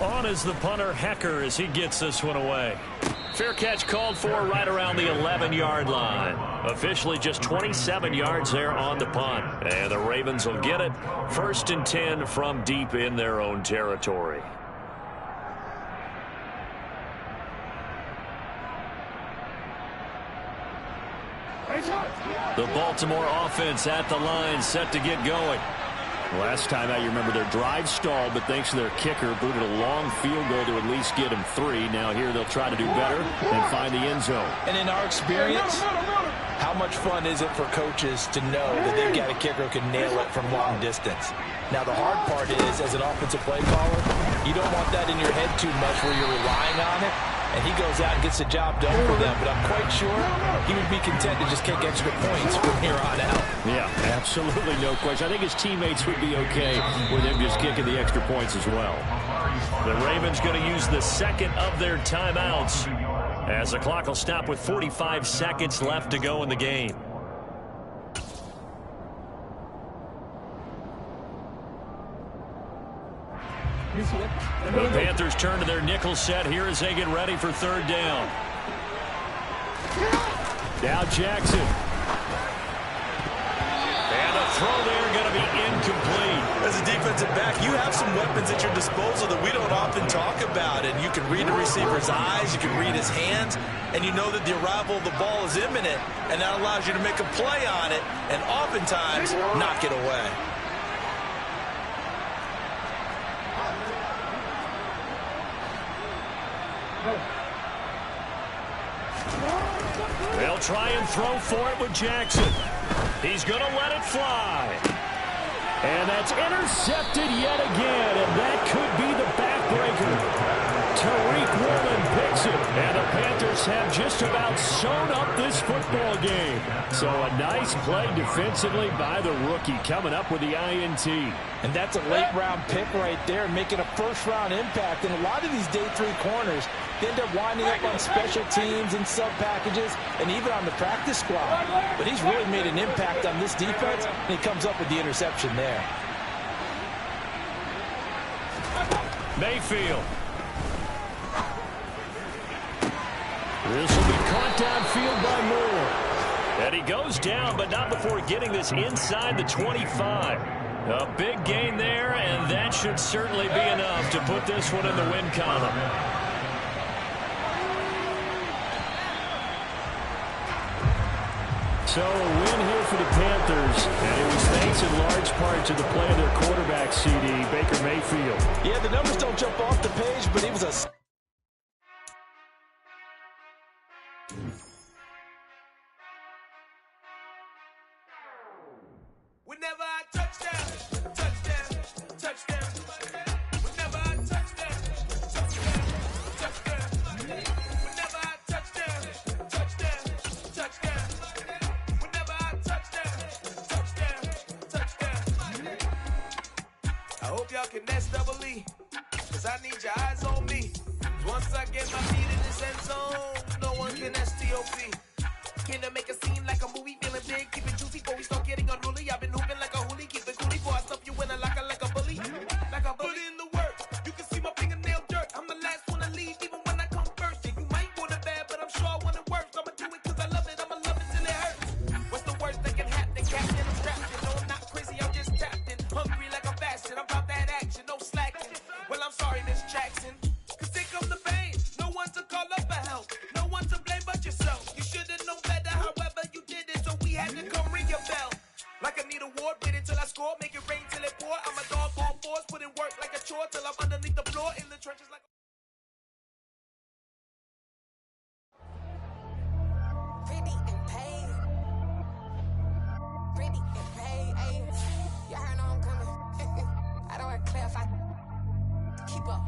On is the punter, Hecker, as he gets this one away. Fair catch called for right around the 11-yard line. Officially just 27 yards there on the punt. And the Ravens will get it. 1st and 10 from deep in their own territory. The Baltimore offense at the line, set to get going. Last time out, you remember their drive stalled, but thanks to their kicker, booted a long field goal to at least get them 3. Now here they'll try to do better and find the end zone. And in our experience, how much fun is it for coaches to know that they've got a kicker who can nail it from long distance? Now the hard part is, as an offensive play caller, you don't want that in your head too much where you're relying on it. And he goes out and gets the job done for them. But I'm quite sure he would be content to just kick extra points from here on out. Yeah, absolutely no question. I think his teammates would be okay with him just kicking the extra points as well. The Ravens going to use the second of their timeouts as the clock will stop with 45 seconds left to go in the game. The Panthers turn to their nickel set here as they get ready for 3rd down. Now Jackson. And a throw there going to be incomplete. As a defensive back, you have some weapons at your disposal that we don't often talk about. And you can read the receiver's eyes, you can read his hands, and you know that the arrival of the ball is imminent, and that allows you to make a play on it and oftentimes knock it away. They'll try and throw for it with Jackson. He's going to let it fly. And that's intercepted yet again, and that could be the backbreaker. Tariq Woolen picks it, and the Panthers have just about sewn up this football game. So a nice play defensively by the rookie, coming up with the INT. And that's a late-round pick right there, making a first-round impact. And a lot of these day 3 corners, they end up winding up on special teams and sub-packages and even on the practice squad. But he's really made an impact on this defense, and he comes up with the interception there. Mayfield. This will be caught downfield by Moore. And he goes down, but not before getting this inside the 25. A big gain there, and that should certainly be enough to put this one in the win column. So a win here for the Panthers, and it was thanks in large part to the play of their quarterback, CD, Baker Mayfield. Yeah, the numbers don't jump off the page, but he was a... Whenever I touchdown, touchdown, touchdown. Whenever I touchdown, touchdown, touchdown. Whenever I touchdown, touchdown, touchdown. Whenever I touchdown, touchdown. I hope y'all can SWE, cause I need your eyes on me. Once I get my feet in this end zone, no one can STOP. Can I make a scene like a movie, feeling big, keep it juicy before we start getting unruly. I've been hooping like a hoolie, keep it coolie before I stuff you in a locker like a bully. Like a bully. Put in the work, you can see my fingernail dirt. I'm the last one to leave, even when I come first. Yeah, you might want it bad, but I'm sure I want it worse. I'ma do it cause I love it, I'ma love it till it hurts. What's the worst that can happen? Captain, I'm strapped in. No, I'm not crazy, I'm just tapped in. Hungry like a bastard, I'm about that action, no slacking. Well, I'm sorry, Miss Jackson, cause here comes the pain. No one to call up for help, no one to blame but yourself. You should've known better, however you did it, so we had to come ring your bell. Like I need a award, wait until I score, make it rain till it pour. I'm a dog, all fours, put in work like a chore till I'm underneath the floor in the trenches like Pretty and paid. Pretty and paid. Ayy, y'all heard I'm coming. I don't clear if I keep up.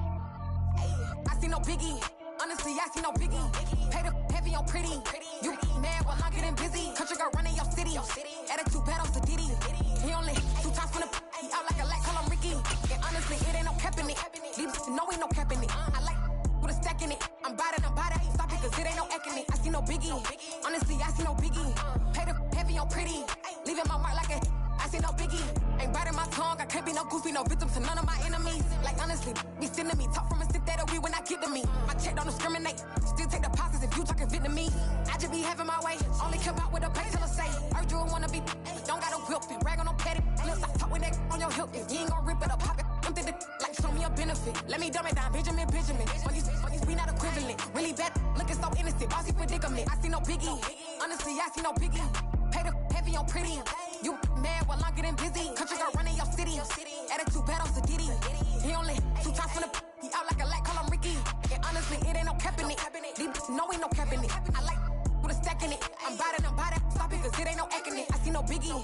Ayy, I see no biggie. Honestly, I see no biggie. Pay the heavy on pretty. You mad while I'm getting busy. Country girl running your city. Attitude bad on Sadiddy. He only 2 times from the he out like a lack, call him Ricky. And honestly, it ain't no cap in it. Leave no ain't no cap in it. I like with a stack in it. I'm bad, ain't stop it cause it ain't no eck in it. I see no biggie. Honestly, I see no biggie. Pay the heavy on pretty. Leaving my mark like a I see no biggie. Ain't biting my tongue, I can't be no goofy, no victim to none of my enemies. Like honestly, be sending me, talk from a stick that'll be when I get to me. My check don't discriminate, still take deposits if you talking Vietnamese. I just be having my way, only come out with a pay till I say. Heard you wanna be, don't got a whip and brag on no petty. Lips, I talk with that on your hip, if you ain't gon' rip it up, pop it. I'm thinking like show me a benefit. Let me dumb it down, Benjamin. On these we not equivalent. Really bad, looking so innocent, bossy predicament. I see no biggie, honestly I see no biggie. Pay the heavy on pretty. You mad while I'm getting busy. Country girl running your city. Attitude bad on Sadiddy. He only 2 times from the he out like a light, call him Ricky. And honestly, it ain't no cap in it. These no ain't no cap in it. I like with a stack in it. I'm biting, stop it, cause it ain't no acting it. I see no biggie.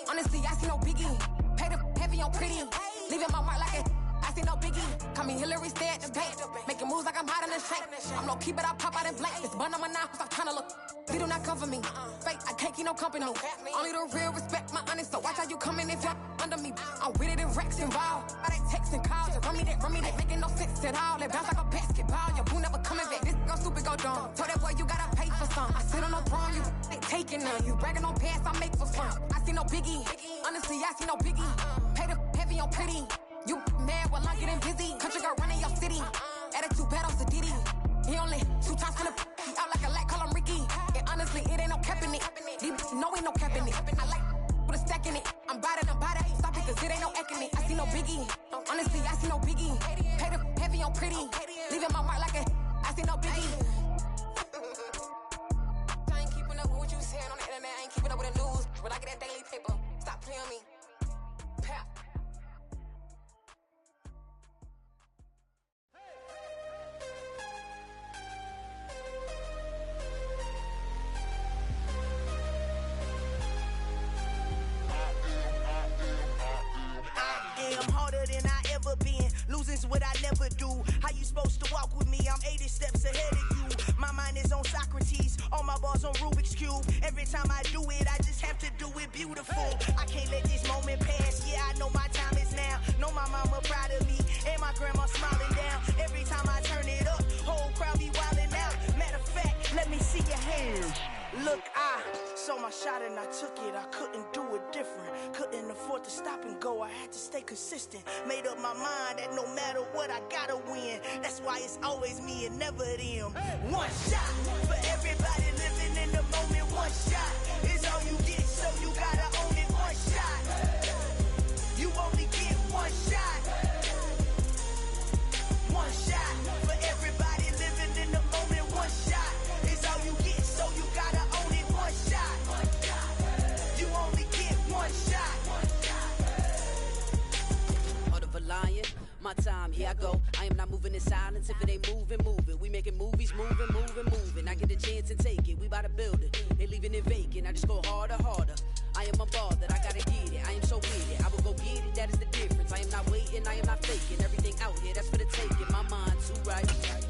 Honestly, I see no biggie. Pay the heavy on pretty. Leaving my mark like it. I see no biggie. Call me Hillary, stay at the bank. Making moves like I'm hiding in the shank. I'm no keep it, I pop out in blank. It's bun on my knife, I'm trying to look. They do not come for me. Fake, I can't keep no company. Only the real respect my honest. So watch how you coming if you're under me. I'm with it and Rex involved. I they text and calls. Run me that making no sense at all. They bounce like a basketball. Your boo never coming back. This go stupid, go dumb. Told that boy you gotta pay for some. I sit on no throne, you they taking none. You bragging on past, I make for fun. I see no biggie. Honestly, I see no biggie. Pay the heavy on pretty. You mad while I'm getting busy. Country girl running your city. Attitude bad on Sadiddy. He only 2 times from the he out like a light, call him Ricky. And honestly, it ain't no cap in it. These no ain't no cap in it. I like with a stack in it. I'm biting, stop it, cause it ain't no acting it. I see no biggie. Honestly, I see no biggie. Pay the heavy on pretty. Leaving my mark like a I see no biggie. I ain't keeping up with what you saying on the internet. I ain't keeping up with the news. But I get that daily paper. Stop playing me. Pap. I'm harder than I ever been. Losing's what I never do. How you supposed to walk with me? I'm 80 steps ahead of you. My mind is on Socrates. All my bars on Rubik's Cube. Every time I do it, I just have to do it beautiful. I can't let this moment pass. Yeah, I know my time is now. Know my mama proud of me. And my grandma smiling down. Every time I turn it up, whole crowd be wildin' out. Matter of fact, let me see your hands. Look, I saw my shot and I took it. I couldn't do it different. Couldn't afford to stop and go. I had to stay consistent. Made up my mind that no matter what, I gotta win. That's why it's always me and never them. One shot for everybody living in the moment. One shot is all you get, so you gotta own it. One shot. You only get one shot. One shot for everybody living in the moment. One shot is all you get, so you gotta own it. One shot. You only get one shot. Heart of a lion, my time, here I go. I am not moving in silence. If it ain't moving, moving. We making movies, moving. I get a chance and take it. We bout to build it. They leaving it vacant. I just go harder. I am a ball that I gotta get it. I am so with it. I will go get it. That is the difference. I am not waiting. I am not faking. Everything out here, that's for the taking. My mind too right.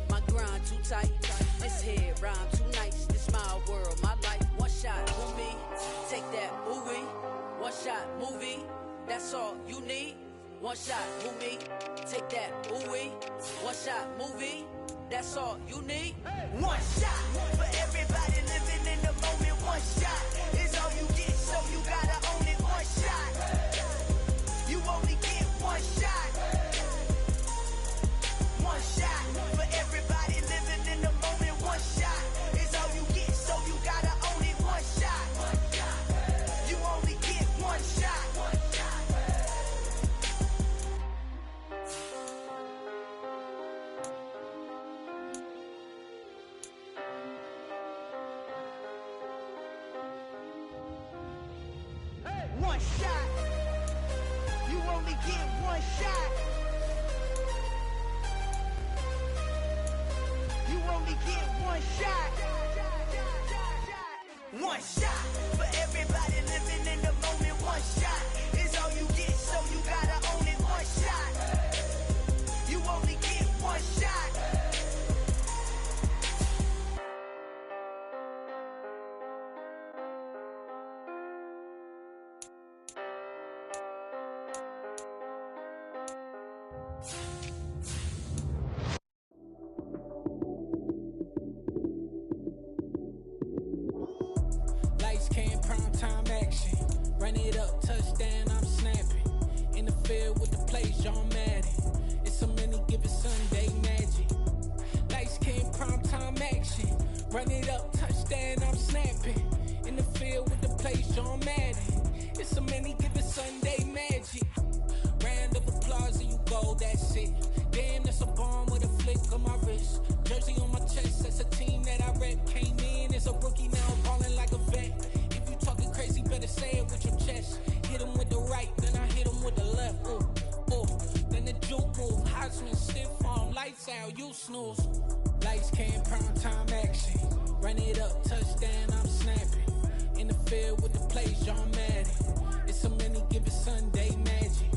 My grind too tight. This head rhyme too nice. This my world, my life. One shot, move me. Take that, movie. One shot, movie. That's all you need. One shot, movie. Take that, movie. One shot, movie. That's all you need. One shot for everybody living in the moment. One shot is all you get, so you gotta own it. One shot. You only get one shot. One shot for everybody living in the moment. One shot is all you get, so you gotta own it. One shot. You only get one shot. One shot. You only get one shot. You only get one shot. One shot for everybody living in the moment. One shot is all you get, so you gotta own it. One shot. You only get one shot. Lights, cam, prime time action. Run it up, touch touchdown, I'm snapping. In the field with the plays, John Madden. It's a many given Sunday magic. Lights came primetime action. Run it up, touchdown, I'm snapping. In the field with the plays, John Madden. It's a many given Sunday magic. Round of applause and you go, that's it. Damn, that's a bomb with a flick on my wrist. Jersey on my chest, that's a team that I rep. Came in as a rookie, now I'm balling like a vet. If you talking crazy, better say it with your chest. Hit him with the right, then I hit him with the left. Ooh, ooh. Then the juke move, Heisman stiff arm, lights out, you snooze. Lights came primetime action. Run it up, touchdown, I'm snapping. In the field with the plays, John Madden. It's a many given Sunday magic.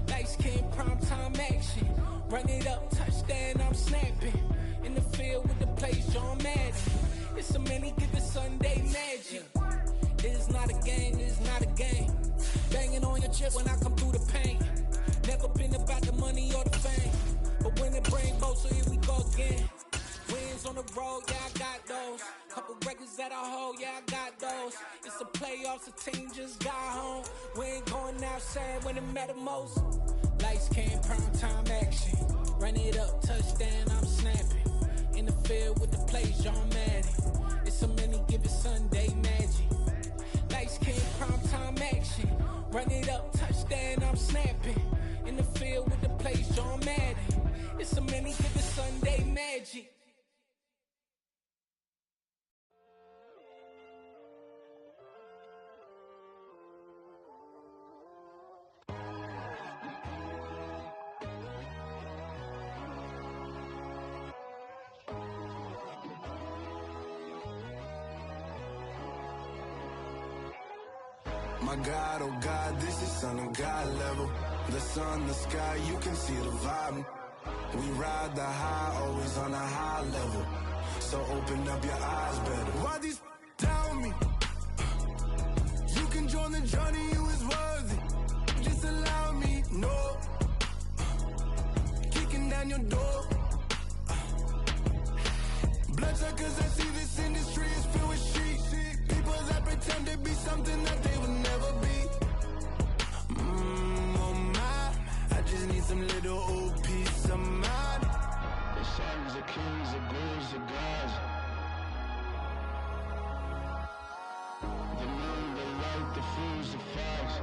Lights came primetime action. Run it up, touchdown, I'm snapping. In the field with the plays, John Madden. It's a many given Sunday magic. This is not a game, this is not a game. Banging on your chest when I come through the pain. Never been about the money or the fame. But when it bring both, so here we go again. Wins on the road, yeah, I got those. Couple records that I hold, yeah, I got those. It's the playoffs, the team just got home. We ain't going outside when it matter most. Lights came primetime action. Run it up, touchdown, I'm snapping. In the field with the plays, John Madden. It's a many given Sunday magic. Lights came primetime action. Run it up, touchdown, I'm snapping. In the field with the plays, John Madden. It's a many given Sunday magic. My God, oh God, this is Son of God level. The sun, the sky, you can see the vibe. We ride the high, always on a high level. So open up your eyes better. Why these down me? You can join the journey, you is worthy. Just allow me, no. Kicking down your door. Bloodsuckers, I see this industry is filled with shit. People that pretend to be something that they will never be. Oh my, I just need some little old peace of mind. The sons of kings, the bulls, the gods. The moon, the light, the fools, the facts.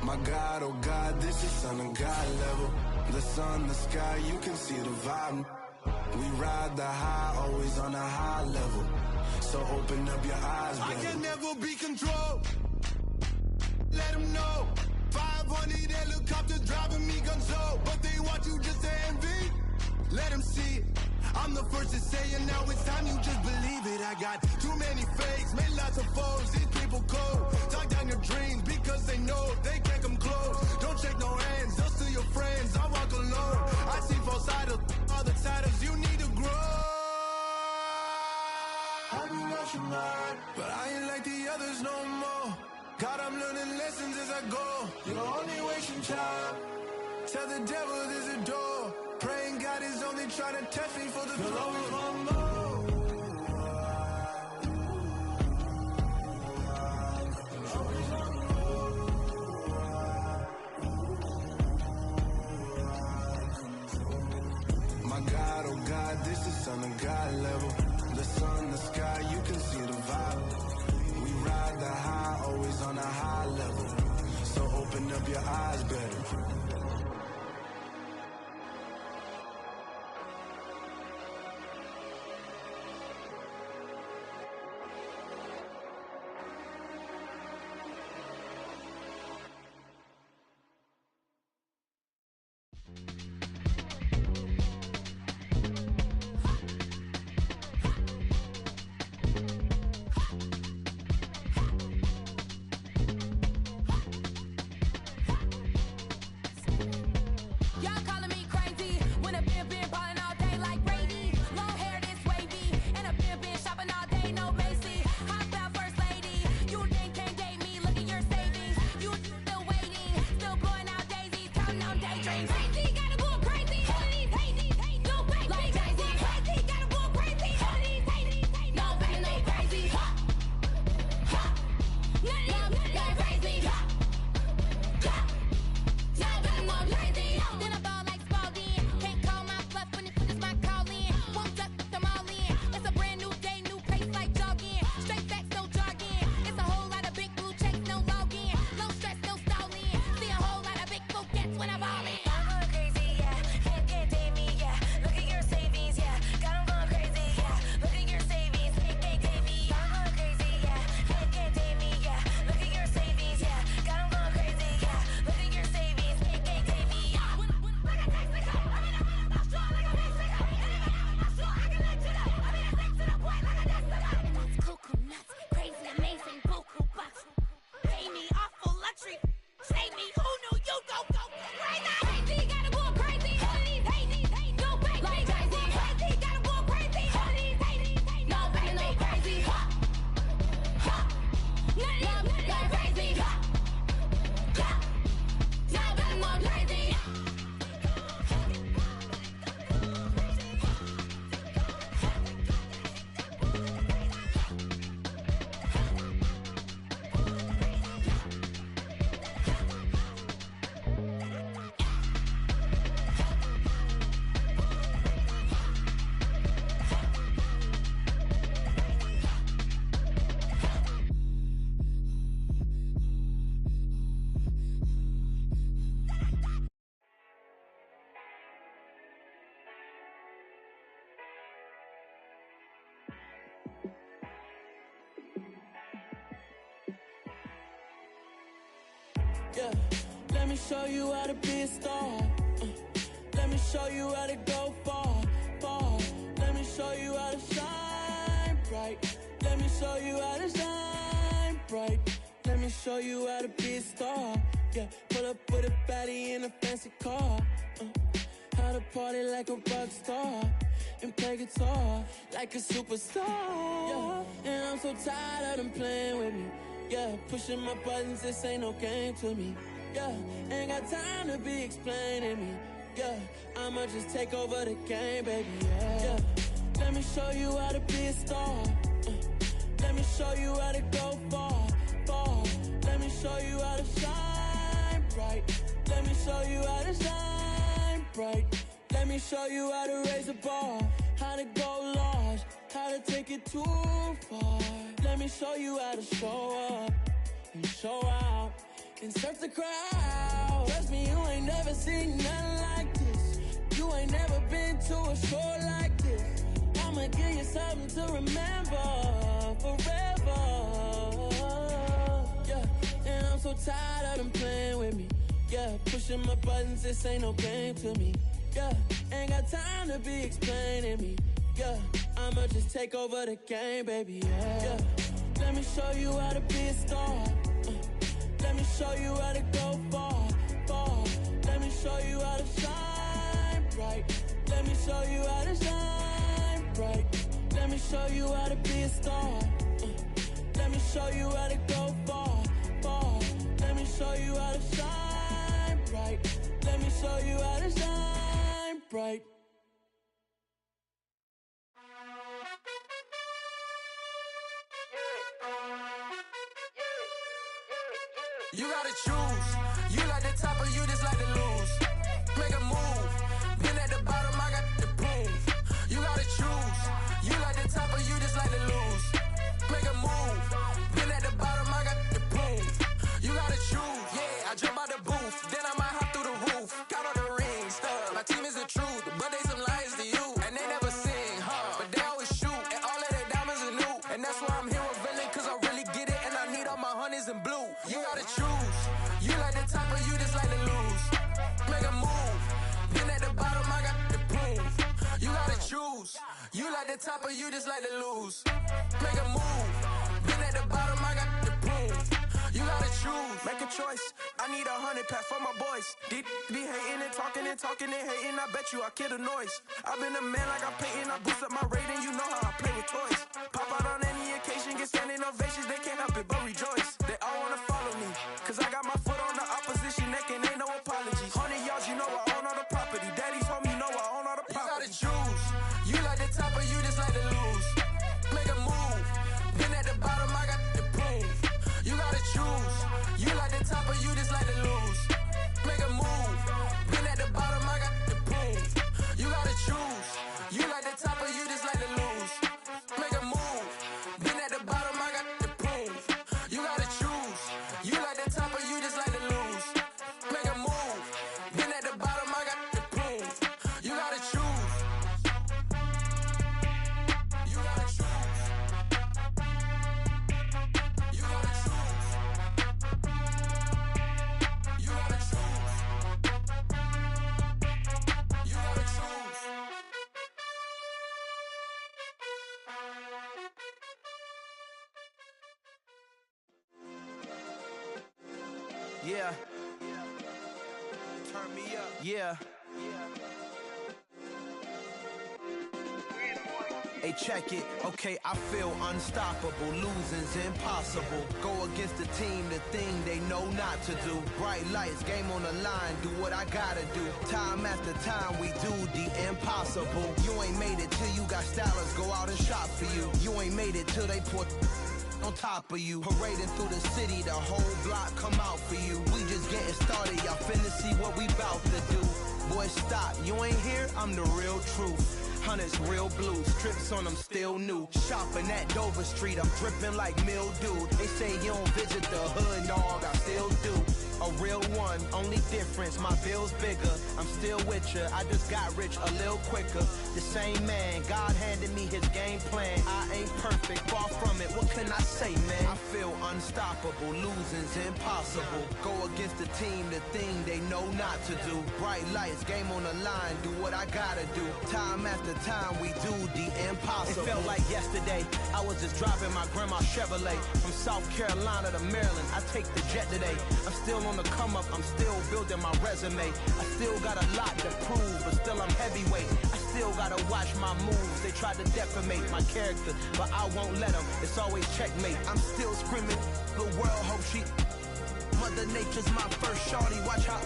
My God, oh God, this is Son of God level. The sun, the sky, you can see the vibe. We ride the high, always on a high level. So open up your eyes, baby. I can never be controlled. Let them know. 500 helicopters driving me gonzo. But they want you just to envy. Let them see it. I'm the first to say it, now it's time you just believe it. I got too many fakes, made lots of foes. These people cold. Talk down your dreams because they know they can't come close. Don't shake no hands, those to your friends. I walk alone. I see false idols, other titles. You need to grow. I be lost your mind, but I ain't like the others no more. God, I'm learning lessons as I go. You're only wasting time. Tell the devil there's a door. Praying God is only trying to test me for the glory. Always want more. My God, oh God, this is Son of God level. The sun, the sky, you can see the vibe. We ride the high, always on a high level. So open up your eyes better. Yeah, let me show you how to be a star. Let me show you how to go far, far. Let me show you how to shine bright. Let me show you how to shine bright. Let me show you how to be a star. Yeah, pull up with a baddie in a fancy car. How to party like a rock star and play guitar like a superstar. Yeah, and I'm so tired of them playing with me. Yeah, pushing my buttons, this ain't no game to me. Yeah, ain't got time to be explaining me. Yeah, I'ma just take over the game, baby. Yeah, let me show you how to be a star. Let me show you how to go far, far. Let me show you how to shine bright. Let me show you how to shine bright. Let me show you how to raise the bar, how to go large, how to take it too far. Let me show you how to show up and show out and surf the crowd. Trust me, you ain't never seen nothing like this. You ain't never been to a show like this. I'ma give you something to remember forever. Yeah, and I'm so tired of them playing with me. Yeah, pushing my buttons, this ain't no game to me. Yeah, ain't got time to be explaining me. Yeah, I'ma just take over the game, baby. Yeah, let me show you how to be a star. Let me show you how to go far, far. Let me show you how to shine bright. Let me show you how to shine bright. Let me show you how to be a star. Let me show you how to go far, far. Let me show you how to shine bright. Let me show you how to shine bright. You gotta choose. You like the top or you just like to lose. Make a move. Been at the bottom, I got the proof. You gotta choose. You like the top or you just like to lose. Make a move. Been at the bottom, I got the proof. You gotta choose. Yeah, I jump out the booth. Then I might hop through the roof. Count all the rings. My team is the truth, but they some liars to you. And they never sing, but they always shoot. And all of their diamonds are new. And that's why I'm here with villain, cause I really get it. And I need all my honeys in blue. You gotta choose. You like the top or you just like to lose. Make a move. Been at the bottom, I got the proof. You gotta choose. You like the top or you just like to lose. Make a move. Been at the bottom, I got the proof. You gotta choose. Make a choice. I need 100 pack for my boys. Be hating and talking and talking and hating. I bet you I kill the noise. I've been a man like I'm Peyton. I boost up my rating. You know how I play with toys. Pop out on any occasion, get standing ovations. They can't help it but rejoice. They all wanna follow me, cause I got my foot on the opposition neck and ain't no apologies. 100 yards, you know I own all the property. Daddy's home, you know I own all the property. You gotta choose. You like the top or you just like to lose. Make a move. Been at the bottom, I got the proof. You gotta choose. You like the top or you just like to lose. Make a move. Been at the bottom, I got the proof. You gotta choose. You like the top or you just like to lose. Make a move. Been at the bottom, I got the proof. You gotta choose. You like the top or you just like to lose. Make a move. Been at the bottom, I got the proof. You gotta choose. You gotta choose. You gotta choose. You gotta choose. You gotta choose. Yeah. Turn me up. Yeah. Hey, check it. Okay, I feel unstoppable. Losing's impossible. Go against the team, the thing they know not to do. Bright lights, game on the line, do what I gotta do. Time after time, we do the impossible. You ain't made it till you got stylers go out and shop for you. You ain't made it till they put on top of you. Parading through the city, the whole block come out for you. We just getting started, y'all finna see what we bout to do. Boy, stop, you ain't here, I'm the real truth. Hunters, real blue, strips on them still new. Shopping at Dover Street, I'm dripping like mildew. They say you don't visit the hood, dog, I still do. A real one, only difference, my bill's bigger. I'm still with ya, I just got rich a little quicker. The same man, God handed me his game plan. I ain't perfect, far from it, what can I say, man? I feel unstoppable, losing's impossible. Go against the team, the thing they know not to do. Bright lights, game on the line, do what I gotta do. Time after time, we do the impossible. It felt like yesterday, I was just driving my grandma's Chevrolet. From South Carolina to Maryland, I take the jet today. I'm still on the come up, I'm still building my resume. I still got a lot to prove, but still I'm heavyweight. I still gotta watch my moves. They tried to defamate my character, but I won't let them. It's always checkmate. I'm still screaming, the world hope she. Mother Nature's my first shorty, watch how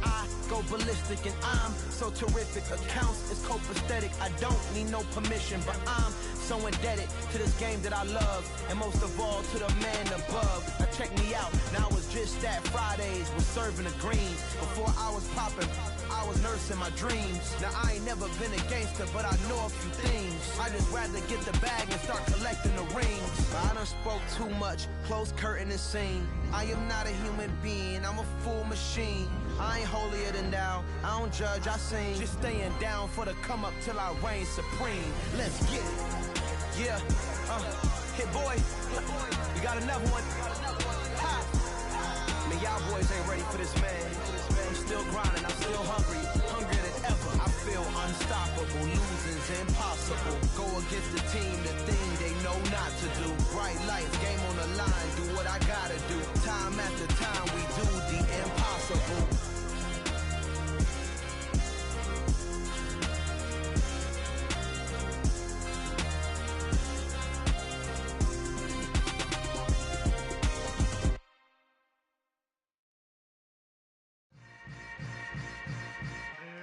I go ballistic and I'm so terrific. Accounts is copacetic, I don't need no permission, but I'm so indebted to this game that I love, and most of all to the man above. Now check me out, now I was just that Fridays was serving the greens. Before I was popping, I was nursing my dreams. Now I ain't never been a gangster, but I know a few things. I just rather get the bag and start collecting the rings. I done spoke too much, close curtain and scene. I am not a human being, I'm a full machine. I ain't holier than thou, I don't judge, I sing. Just staying down for the come up till I reign supreme. Let's get it. Yeah, hit boy, you got another one. Ha. Man, y'all boys ain't ready for this, man. I'm still grinding, I'm still hungry, hungrier than ever. I feel unstoppable, losing's impossible. Go against the team, the thing they know not to do. Bright lights, game on the line, do what I gotta do. Time after time, we do the impossible.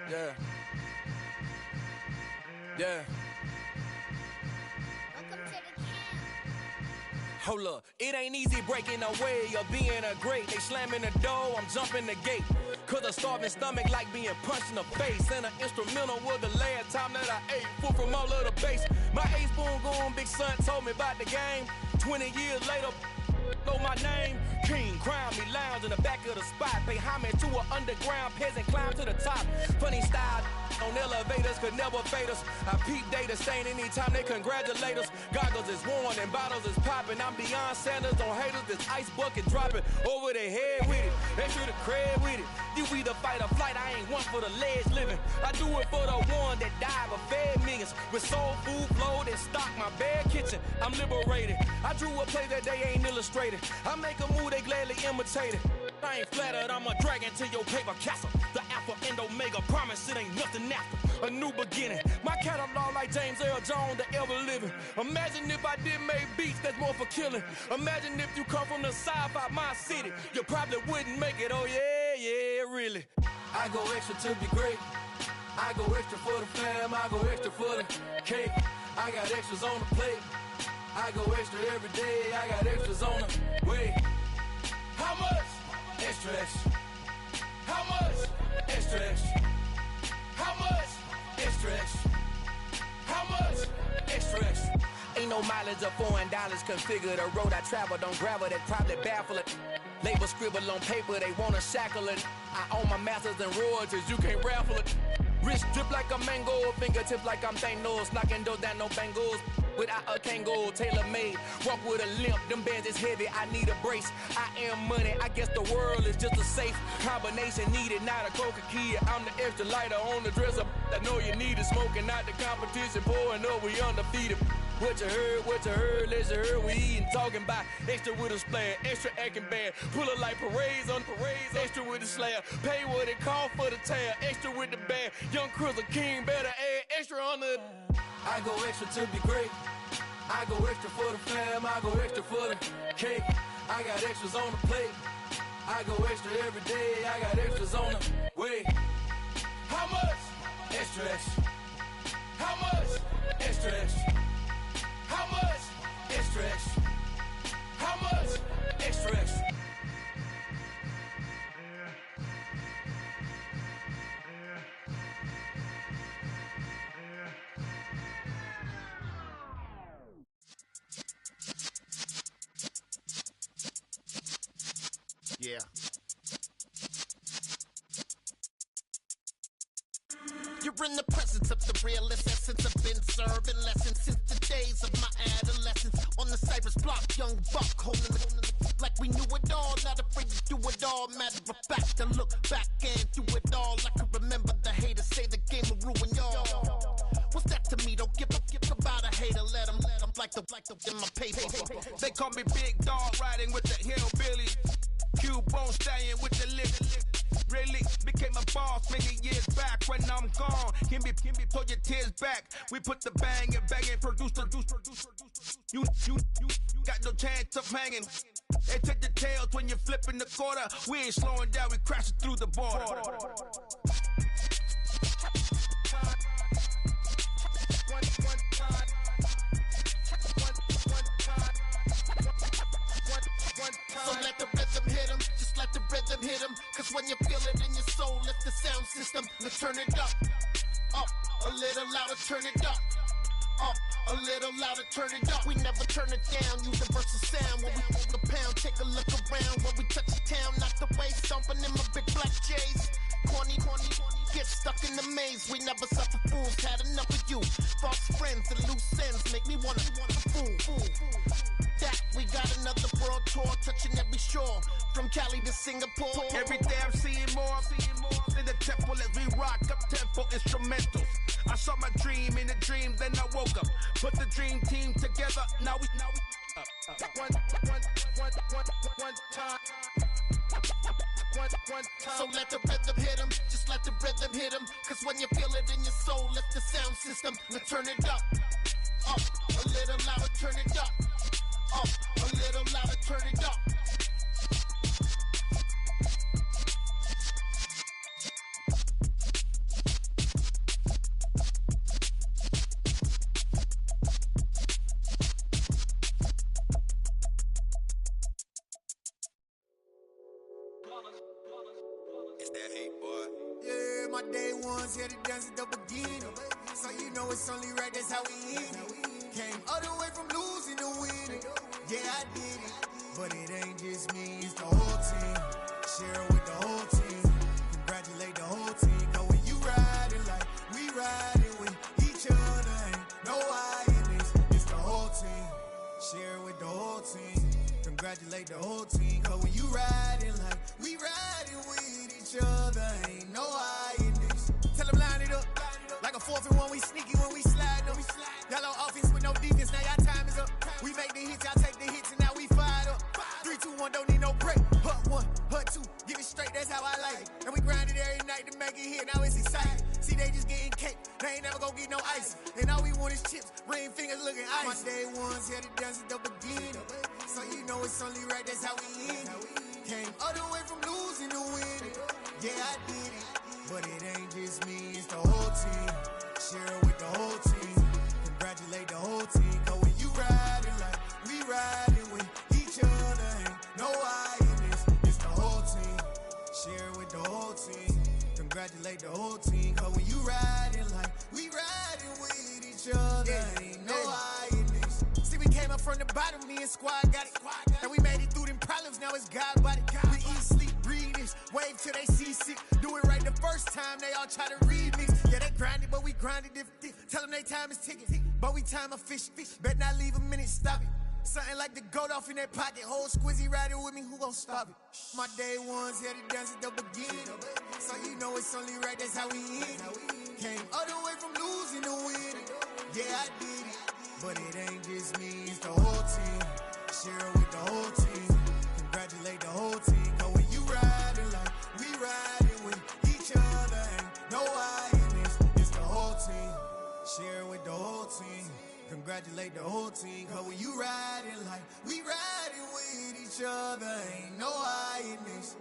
Yeah. Yeah. Hold up, it ain't easy breaking away or being a great. They slamming the door, I'm jumping the gate. Cause a starving stomach like being punched in the face. And an instrumental was the last time that I ate. Food from all of the base. My ace boom goon, big son told me about the game. 20 years later, know my name. King, crown me, lounge in the back of the spot. Pay homage to an underground peasant, climb to the top. Funny style on elevators could never fade us. I peep data stain anytime they congratulate us. Goggles is worn and bottles is popping. I'm beyond Sanders on haters, this ice bucket dropping over their head with it. They should have cred with it. You either fight or flight, I ain't one for the ledge living. I do it for the one that died but fed millions. With soul food flowed and stocked my bad kitchen. I'm liberated. I drew a play that they ain't illustrated. I make a move, they gladly imitate it. I ain't flattered, I'm a dragon to your paper castle. The alpha and omega, promise it ain't nothing after. A new beginning. My catalog like James Earl Jones, the ever living. Imagine if I did make beats that's more for killing. Imagine if you come from the sci-fi my city. You probably wouldn't make it, oh yeah, really. I go extra to be great. I go extra for the fam, I go extra for the cake. I got extras on the plate. I go extra every day, I got extras on the way. How much? Extra, extra. How much? Extra, extra. How much? Extra, extra. How much? Extra, extra. Ain't no mileage of $4 configure the road I travel. Don't gravel, that probably baffle it. Label scribble on paper, they wanna shackle it. I own my masters and royalties, you can't raffle it. Wrist drip like a mango, fingertips like I'm Thanos. Knocking those down, no bangles. Without a Kangol, tailor-made. Walk with a limp, them bands is heavy, I need a brace. I am money, I guess the world is just a safe combination needed, not a coca key. I'm the extra lighter on the dresser. I know you need it, smoking out the competition, pouring up, we undefeated. What you heard, let's hear we eatin', talking about extra with a splash, extra acting bad. Pull it like parades on parades, extra with the slab. Pay what it cost for the tab, extra with the bag. Young Cruiser King, better add extra on the. I go extra to be great. I go extra for the fam, I go extra for the cake. I got extras on the plate. I go extra every day, I got extras on the way. How much? Extra, extra. How much? Extra, extra. How much? Extra, extra. How much? Extra, extra. Yeah. in the presence of the realest essence. I've been serving lessons since the days of my adolescence. On the Cypress block, young buck, holding the like we knew it all. Not afraid to do it all. Matter of fact, to look back and do it all. I can remember the haters say the game will ruin y'all. What's that to me? Don't give about a hater. Let them like the in my paper. They call me Big Dog, riding with the hillbilly. Cubone staying with the lip. Really became a boss many years back. When I'm gone, can be pull your tears back. We put the bang and produce. You got no chance of hanging. They take the tails when you're flipping the quarter. We ain't slowing down, we crashing through the border. So let the rhythm hit 'em, just let the rhythm hit 'em. Cause when you feel it in your soul, lift the sound system. Let's turn it up, a little louder, turn it up, a little louder, turn it up. We never turn it down, universal sound. When we move the pound, take a look around. When we touch the town, knock the way, stomping in my big black J's. Corny, get stuck in the maze. We never suffer fools, had enough of you. False friends and loose ends make me wanna fool. That we got another world tour, touching every shore, from Cali to Singapore. Every day I'm seeing more in the temple as we rock up tempo instrumentals. I saw my dream in a dream, then I woke up. Put the dream team together. Now we one time. So let the rhythm hit 'em, just let the rhythm hit 'em. Cause when you feel it in your soul, lift the sound system. Let's turn it up, a little louder, turn it up, a little louder, turn it up. It's that hate, boy. Yeah, my day ones here to dance at the beginning. So you know it's only right, that's how we end it. Came all the way from losing to winning. Yeah, I did it. But it ain't just me, it's the whole team. Share it with the whole team. Congratulate the whole team. Cause when you riding like we riding with each other, ain't no I in this. It's the whole team. Share it with the whole team. Congratulate the whole team. Cause when you riding like we riding with each other, ain't no I in this. Tell them line it up. Like a 4th and 1, we sneaky when we slide them. Y'all on offense with no defense, now y'all time is up. We make the hits, y'all take the hits, and now we fired up. 3, 2, 1, don't need no break. Hut 1, hut 2, give it straight, that's how I like it. And we grind it every night to make it hit, now it's exciting. See, they just getting cake, they ain't never gonna get no ice. And all we want is chips, ring fingers looking ice. My day ones here to dance at the beginning. So you know it's only right, that's how we end it. Came all the way from losing to winning. Yeah, I did it. But it ain't just me, it's the whole team. Share it with the whole team. Congratulate the whole team. Cause when you riding like we riding with each other, ain't no I in this. It's the whole team. Share it with the whole team. Congratulate the whole team. Cause when you riding like we riding with each other, ain't no I in this. See, we came up from the bottom, me and squad got it. And we made it through them problems, now it's God body. We eat, sleep, breathe this. Wave till they see sick. Do it right the first time, they all try to remix. Yeah, they grinded, but we grinded different. Tell them they time is ticking, but we time a fish. Bet not leave a minute, stop it. Something like the goat off in that pocket. Whole squizzy riding with me, who gon' stop it? My day ones here to dance at the beginning. So you know it's only right, that's how we end it. Came all the way from losing to winning. Yeah, I did it. But it ain't just me, it's the whole team. Share it with the whole team. Congratulate the whole team. Cause when you riding like we riding with each other, ain't no I in this. It's the whole team. Share it with the whole team. Congratulate the whole team. Cause when you riding like we riding with each other, ain't no I in this.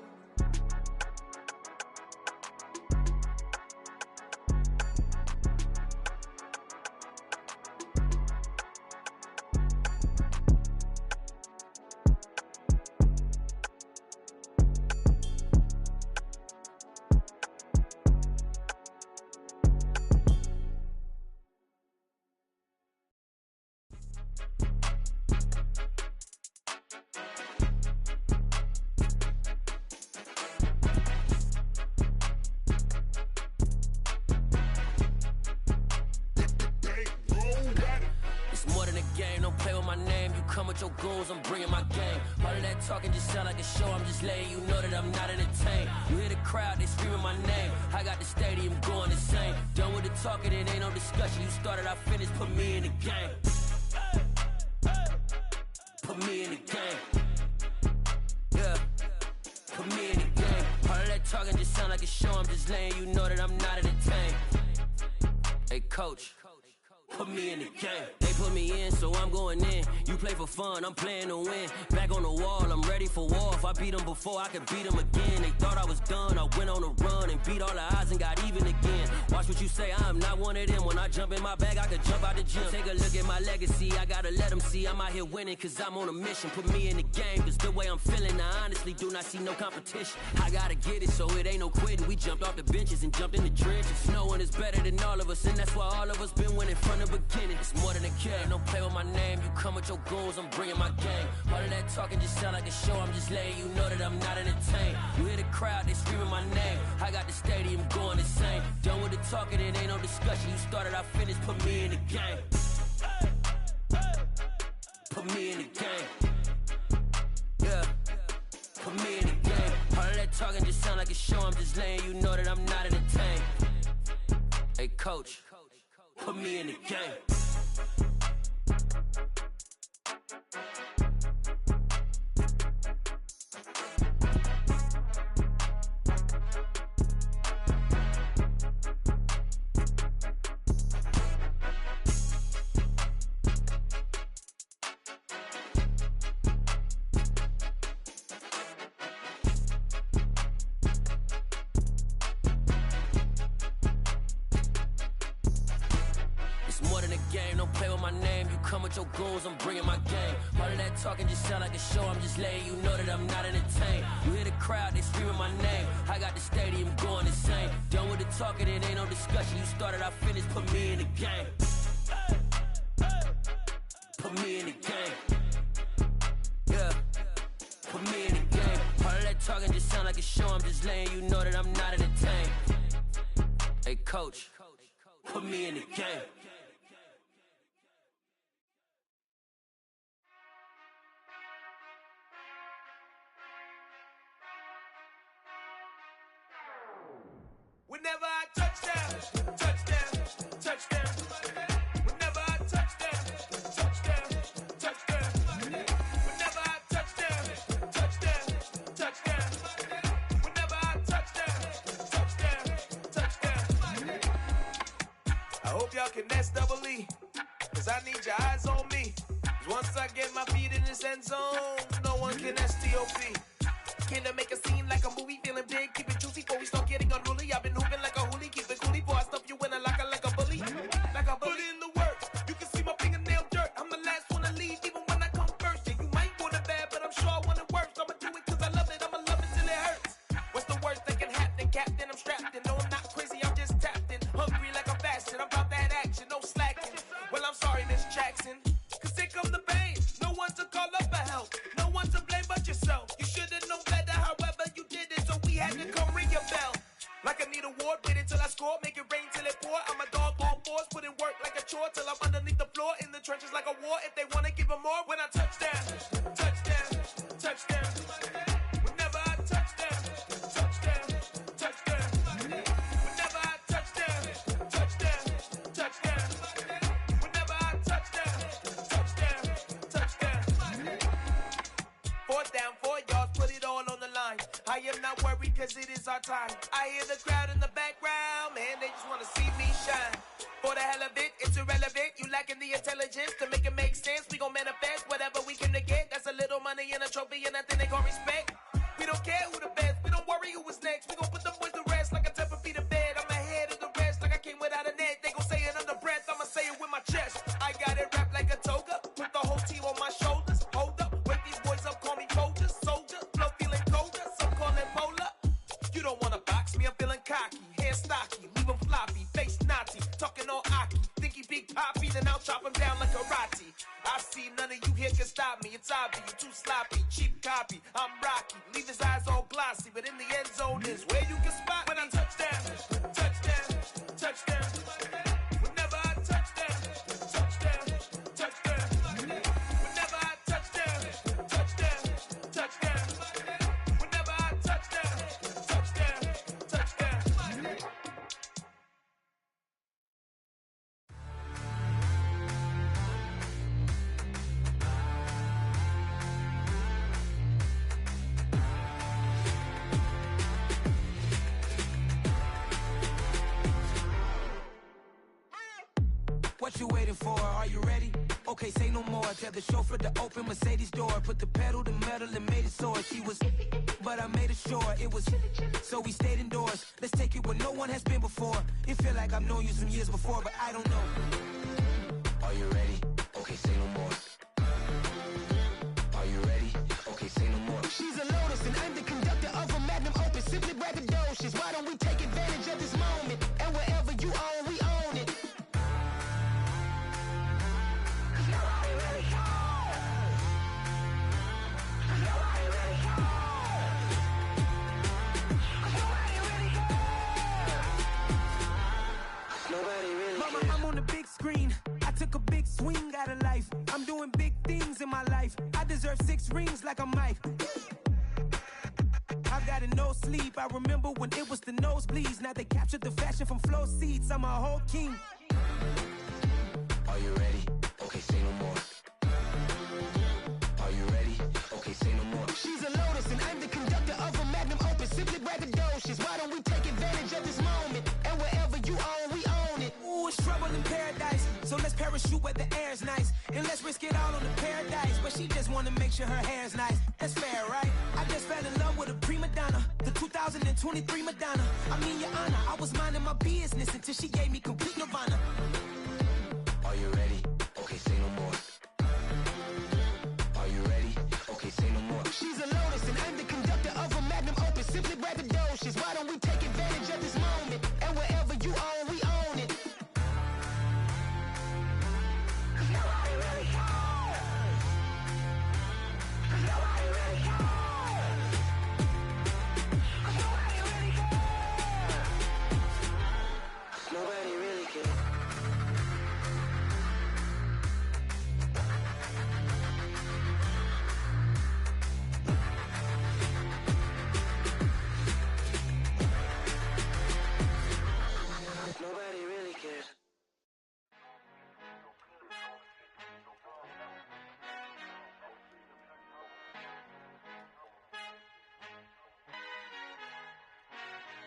It's more than a game, don't play with my name. You come with your goons, I'm bringing my game. All of that talking just sound like a show, I'm just letting you know that I'm not entertained. You hear the crowd, they screaming my name. I got the stadium going insane. Done with the talking, it ain't no discussion. You started, I finished, put me in the game. Put me in the game. Yeah, put me in the game. All of that talking just sound like a show, I'm just letting you know that I'm not entertained. Hey, coach. Put me in the game. They put me in, so I'm going in. You play for fun, I'm playing to win. Back on the wall, I'm ready for war. If I beat them before, I could beat them again. They thought I was done, I went on a run and beat all the odds and got even again. Watch what you say, I'm not one of them. When I jump in my bag, I could jump out the gym. Take a look at my legacy, I gotta let them see I'm out here winning, cause I'm on a mission. Put me in the game, cause the way I'm feeling, I honestly do not see no competition. I gotta get it, so it ain't no quitting. We jumped off the benches and jumped in the trenches. No one is better than all of us, and that's why all of us been winning from the beginning. It's more than a game, don't play with my name. You come with your goons, I'm bringing my game. All of that talking just sound like a show, I'm just letting you know that I'm not entertained. You hear the crowd, they screaming my name. I got the stadium going insane. Done with the talking, it ain't no discussion. You started, I finished, put me in the game. Put me in the game. Yeah, put me in the game. All of that talking just sound like a show, I'm just letting you know that I'm not entertained. Hey, coach. Put me in the game. Your goals, I'm bringing my game. All of that talking just sound like a show, I'm just letting you know that I'm not entertained. You hear the crowd, they screaming my name. I got the stadium going insane. Done with the talking, it ain't no discussion. You started, I finished, put me in the game. Put me in the game. Yeah, put me in the game. All of that talking just sound like a show, I'm just letting you know that I'm not entertained. Hey, coach, put me in the game. Whenever I touchdown, touchdown, touchdown. Whenever I touchdown, touchdown, touchdown. Whenever I touchdown, touchdown, touchdown. Whenever I touchdown, touchdown, touchdown. I hope y'all can S-double-E, cause I need your eyes on me. Cause once I get my feet in this end zone, no one can S-T-O-P. Can I make a scene like a movie, feeling big, keep it juicy before we start getting unruly. I've been hooping like a hoolie, keep it coolie before I stuff you in a locker like a bully. Like a bully. Put in the work, you can see my fingernail dirt. I'm the last one to leave, even when I come first. Yeah, you might want it bad, but I'm sure I want it worse. I'ma do it cause I love it, I'ma love it till it hurts. What's the worst that can happen, Captain? I'm strapped in, no I'm not crazy, I'm just tapped in. Hungry like I'm fasting, I'm about that action, no slacking. Well, I'm sorry, Miss Jackson, cause here come the pain. No one to call up for help, no one to blame but yourself. You should've known better, however you did it, so we had to come ring your bell. Like I need a ward, wait until I score, make it rain till it pour. I'm a dog on fours, put in work like a chore till I'm underneath the floor, in the trenches like a war. If they wanna give them more, when I touchdown, touchdown, touchdown. Whenever I touchdown, touchdown, touchdown. Whenever I touchdown, touchdown, touchdown. Whenever I touchdown, touchdown, touchdown. Fourth down, 4 yards, put it all on the line. I am not worried cause it is our time. I hear the crowd in the background, man, they just wanna see me shine. For the hell of it, it's irrelevant. You lacking the intelligence to make it make sense. We gon' manifest whatever we can to get. That's a little money and a trophy and nothing they call respect. We don't care who the best, we don't worry who was next. We gon' put the boys to rest like a 10 feet of bed. I'm ahead of the rest like I came without a net. They gon' say it under breath, I'ma say it with my chest. I got it wrapped like a toga, put the whole team on my shoulders. Hold up, wake these boys up, call me soldier, soldier. Flow feeling colder, some call it polar. You don't wanna box me, I'm feeling cocky. Hair stocky, leave him floppy, face naughty. Talking all aki, think he big poppy, then I'll chop him down like karate. I see none of you here can stop me. It's obvious, you too sloppy, cheap copy. I'm Rocky, leave his eyes all glossy, but in the end zone is where you can spot when I touchdown, touchdown, touchdown. Whenever I touchdown, touchdown, touchdown. What you waiting for? Are you ready? Okay, say no more. Tell the chauffeur to open Mercedes door. Put the pedal to metal and made it soar. She was, but I made it sure it was. So we stayed indoors. Let's take it where no one has been before. It feel like I've known you some years before, but I don't know. Are you ready? Okay, say no more. Are you ready? Okay, say no more. She's a Lotus and I'm the conductor of a magnum opus. Simply braggadocious. Why don't we take advantage of this moment? And wherever you own, we own it. Mama, I'm on the big screen. I took a big swing out of life. I'm doing big things in my life. I deserve 6 rings like I'm Mike. I've got no sleep. I remember when it was the nosebleeds. Now they captured the fashion from flow seats. I'm a whole king. Are you ready? Okay, say no more. Are you ready? Okay, say no more. She's a Lotus and I'm the conductor of a magnum opus. Simply braggadocious. Why don't we take advantage of this moment? And wherever you own, we own it. Ooh, it's trouble in paradise. So let's parachute where the air's nice. And let's risk it all on the paradise. But she just wanna make sure her hair's nice. That's fair, right? I just fell in love with a prima donna. The 2023 Madonna. I mean, your honor, I was minding my business until she gave me complete nirvana. Are you ready? Okay, say no more. Are you ready? Okay, say no more. She's a Lotus and I'm the conductor of a magnum opus. Simply braggadocious. Why don't we take advantage of this moment? And wherever you own, we own it. Nobody really cares. Nobody really cares. Nobody really cares. Nobody really cares. Nobody really cares.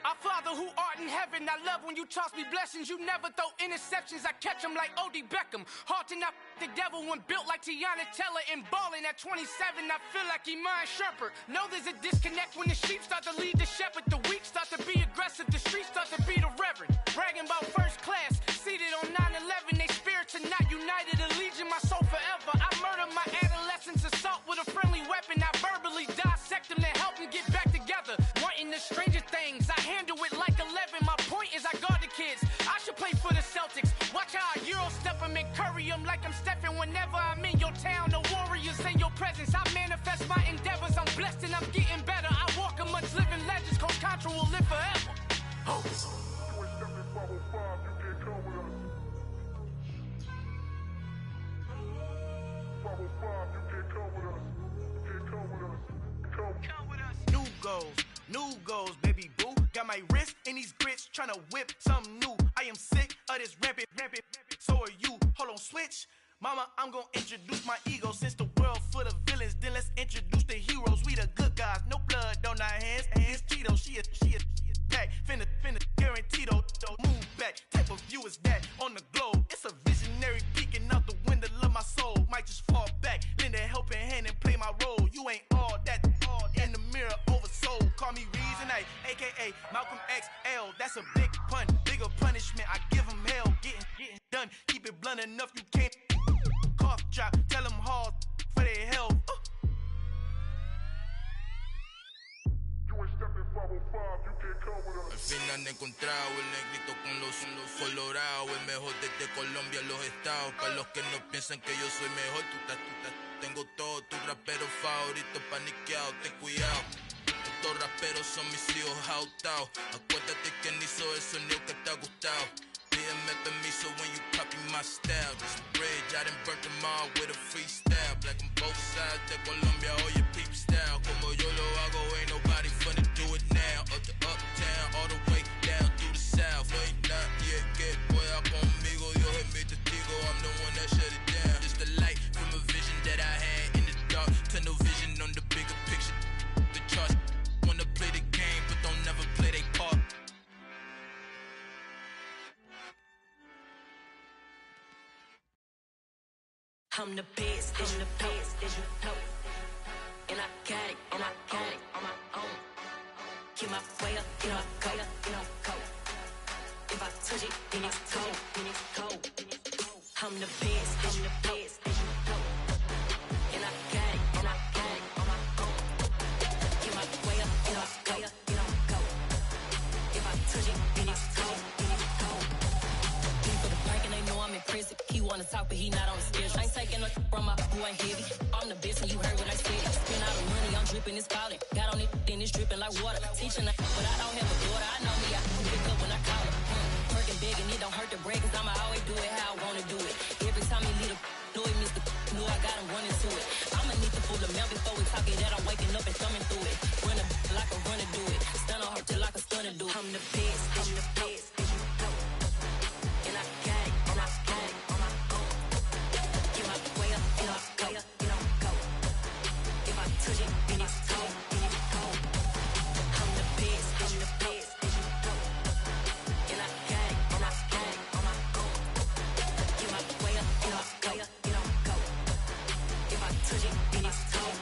Our Father who art in heaven, I love when you toss me blessings. You never throw interceptions, I catch them like O.D. Beckham. Hard to not the devil when built like Tiana Teller and balling at 27. I feel like Iman Shumpert. Know there's a disconnect when the sheep start to lead the shepherd. The weak start to be aggressive, the streets start to be the reverend. Bragging about first class, seated on 9/11. They spirits are not united, a legion, my soul forever. I murdered my adolescence, assault with a friendly weapon. I verbally dissect them to help them get back together. Wanting the stranger things, I handle it like 11. My point is I guard the kids. I should play for the Celtics. Watch how I Euro step them and curry them like I'm stepping. Whenever I'm in your town, the Warriors in your presence. I manifest my endeavors. I'm blessed and I'm getting better. I walk amongst living legends. Coach Contra will live forever. Oh. New goals, baby boo. Got my wrist in these grits, tryna whip something new. I am sick of this rampant. So are you. Hold on, switch. Mama, I'm gonna introduce my ego. Since the world full of villains, then let's introduce the heroes. We the good guys, no blood on our hands. Hands Tito, she is back. Finna, guaranteed though. Move back. Type of view is that on the globe? It's a visionary peeking out the window of my soul. Might just fall back, lend a helping hand and play my role. You ain't all that in the mirror oversold. Call me Reason A, aka Malcolm XL. That's a big pun, bigger punishment. I give him hell, getting done. Keep it blunt enough, you can't cough drop. Tell them hard for their health. Al fin han encontrado el negrito con los colorados, el mejor desde Colombia, los estados. Para los que no piensan que yo soy mejor, tengo todo, tu rapero favorito paniqueado, ten cuidado. Estos raperos son mis hijos jautados. Acuérdate que ni hizo el sonido que te ha gustado. Pídeme permiso when you copy my style. This bridge, I done burnt them all with a freestyle. Black on both sides de Colombia, oye peep style. Como yo lo hago, ain't nobody finna do it now. Up to uptown, all the way down through the south. No hay nadie que pueda conmigo, Dios es mi testigo. I'm the one that shut it down. Just the light from a vision that I had in the dark. Tunnel vision on the bigger picture. The charts wanna play the game, but don't never play their part. I'm the best, as you know. And I got it, on my own. Get my way up, get my go. If I touch it, then it's cold. I'm the best, as you know. And I got it, on my own. Get my way up, get my go. If I touch it, then it's cold. For the prank and they know I'm in prison. He wanna talk, but he not on the schedule. I ain't taking no from my boy heavy. I'm the best, and you heard what I said. Spend all the money, I'm dripping, it's falling. Got on it, then it's dripping like water. Teaching her, but I don't have a daughter. I know me, I can pick up when I call her. Working big, and it don't hurt to break, cause I'ma always do it how I wanna do it. Every time he leave the know it, Mr. Know I got him running to it. I'ma need the full amount before we talk it that I'm waking up and thumbing through it. Run a like a runner do it. Stun on her till like a stunner do it. I'm the best, as you know. And I got it, on my own. Get my way up, get my go. If I touch it, then it's cold. I'm the best, as you know. And I got it, on my own. Get my way up, get my go. If I touch it, then it's cold.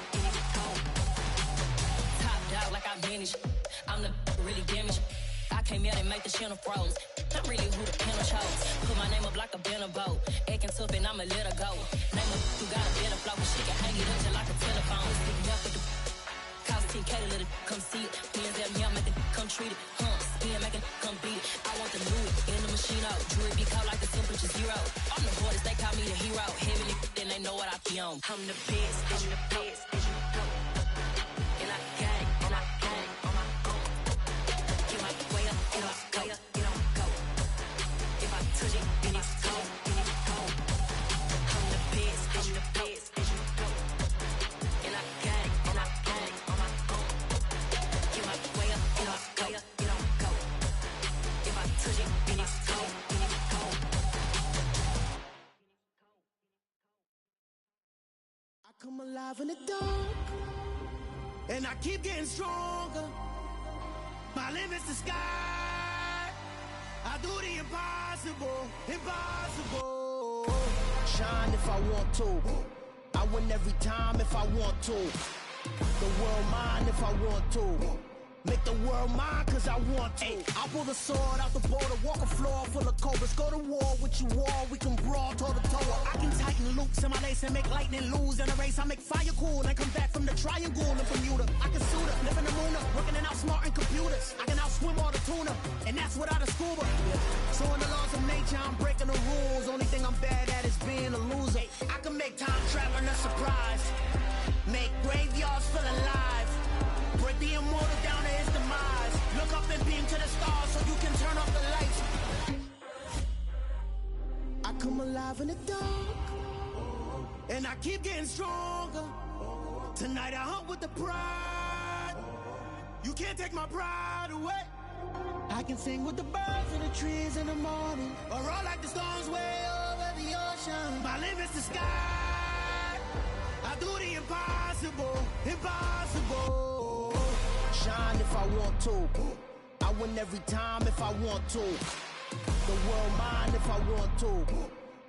Top dog like I manage. I'm the really damaged. I came out and make the channel froze. I'm really who the panel chose. Put my name up like a banner boat. Acting tough and I'ma let her go. Name up who got a better flow, but she can hang it up just like a telephone. Sticking up with the cost 10K to let it come see it. Hands at me, I make it come treat it. Spin, make it come beat it. I want the Louis in the machine out. Jewelry be cold like the temperature 0. I'm the hardest, they call me the hero. Heavy then they know what I be on. I'm the best, as you know. And I got it, on my own. Get my way up, get my go. If I touch it, then it's cold. I'm the best, as you know. And I got it, on my own. Get my way up, get my go. If I touch it, then it's cold. I come alive in the dark, and I keep getting stronger. My limit's the sky. I do the impossible. Shine if I want to. I win every time if I want to. The world mine if I want to. Make the world mine cause I want to. I'll pull the sword out the border, walk a floor full of cobras. Go to war with you all, we can brawl toe to toe. I can tighten loops in my lace and make lightning lose in a race. I make fire cool and come back from the triangle in Bermuda. I can suit up, live in the moon up, working and outsmarting computers. I can outswim all the tuna, and that's without a scuba. So in the laws of nature, I'm breaking the rules. Only thing I'm bad at is being a loser. I can make time traveling a surprise. Make graveyards feel alive. Break the immortal down to his demise. Look up and beam to the stars so you can turn off the lights. I come alive in the dark, and I keep getting stronger. Tonight I hunt with the pride. You can't take my pride away. I can sing with the birds and the trees in the morning, or roll like the storms way over the ocean. My limit's the sky. I do the impossible. Shine if I want to. I win every time if I want to. The world mine if I want to.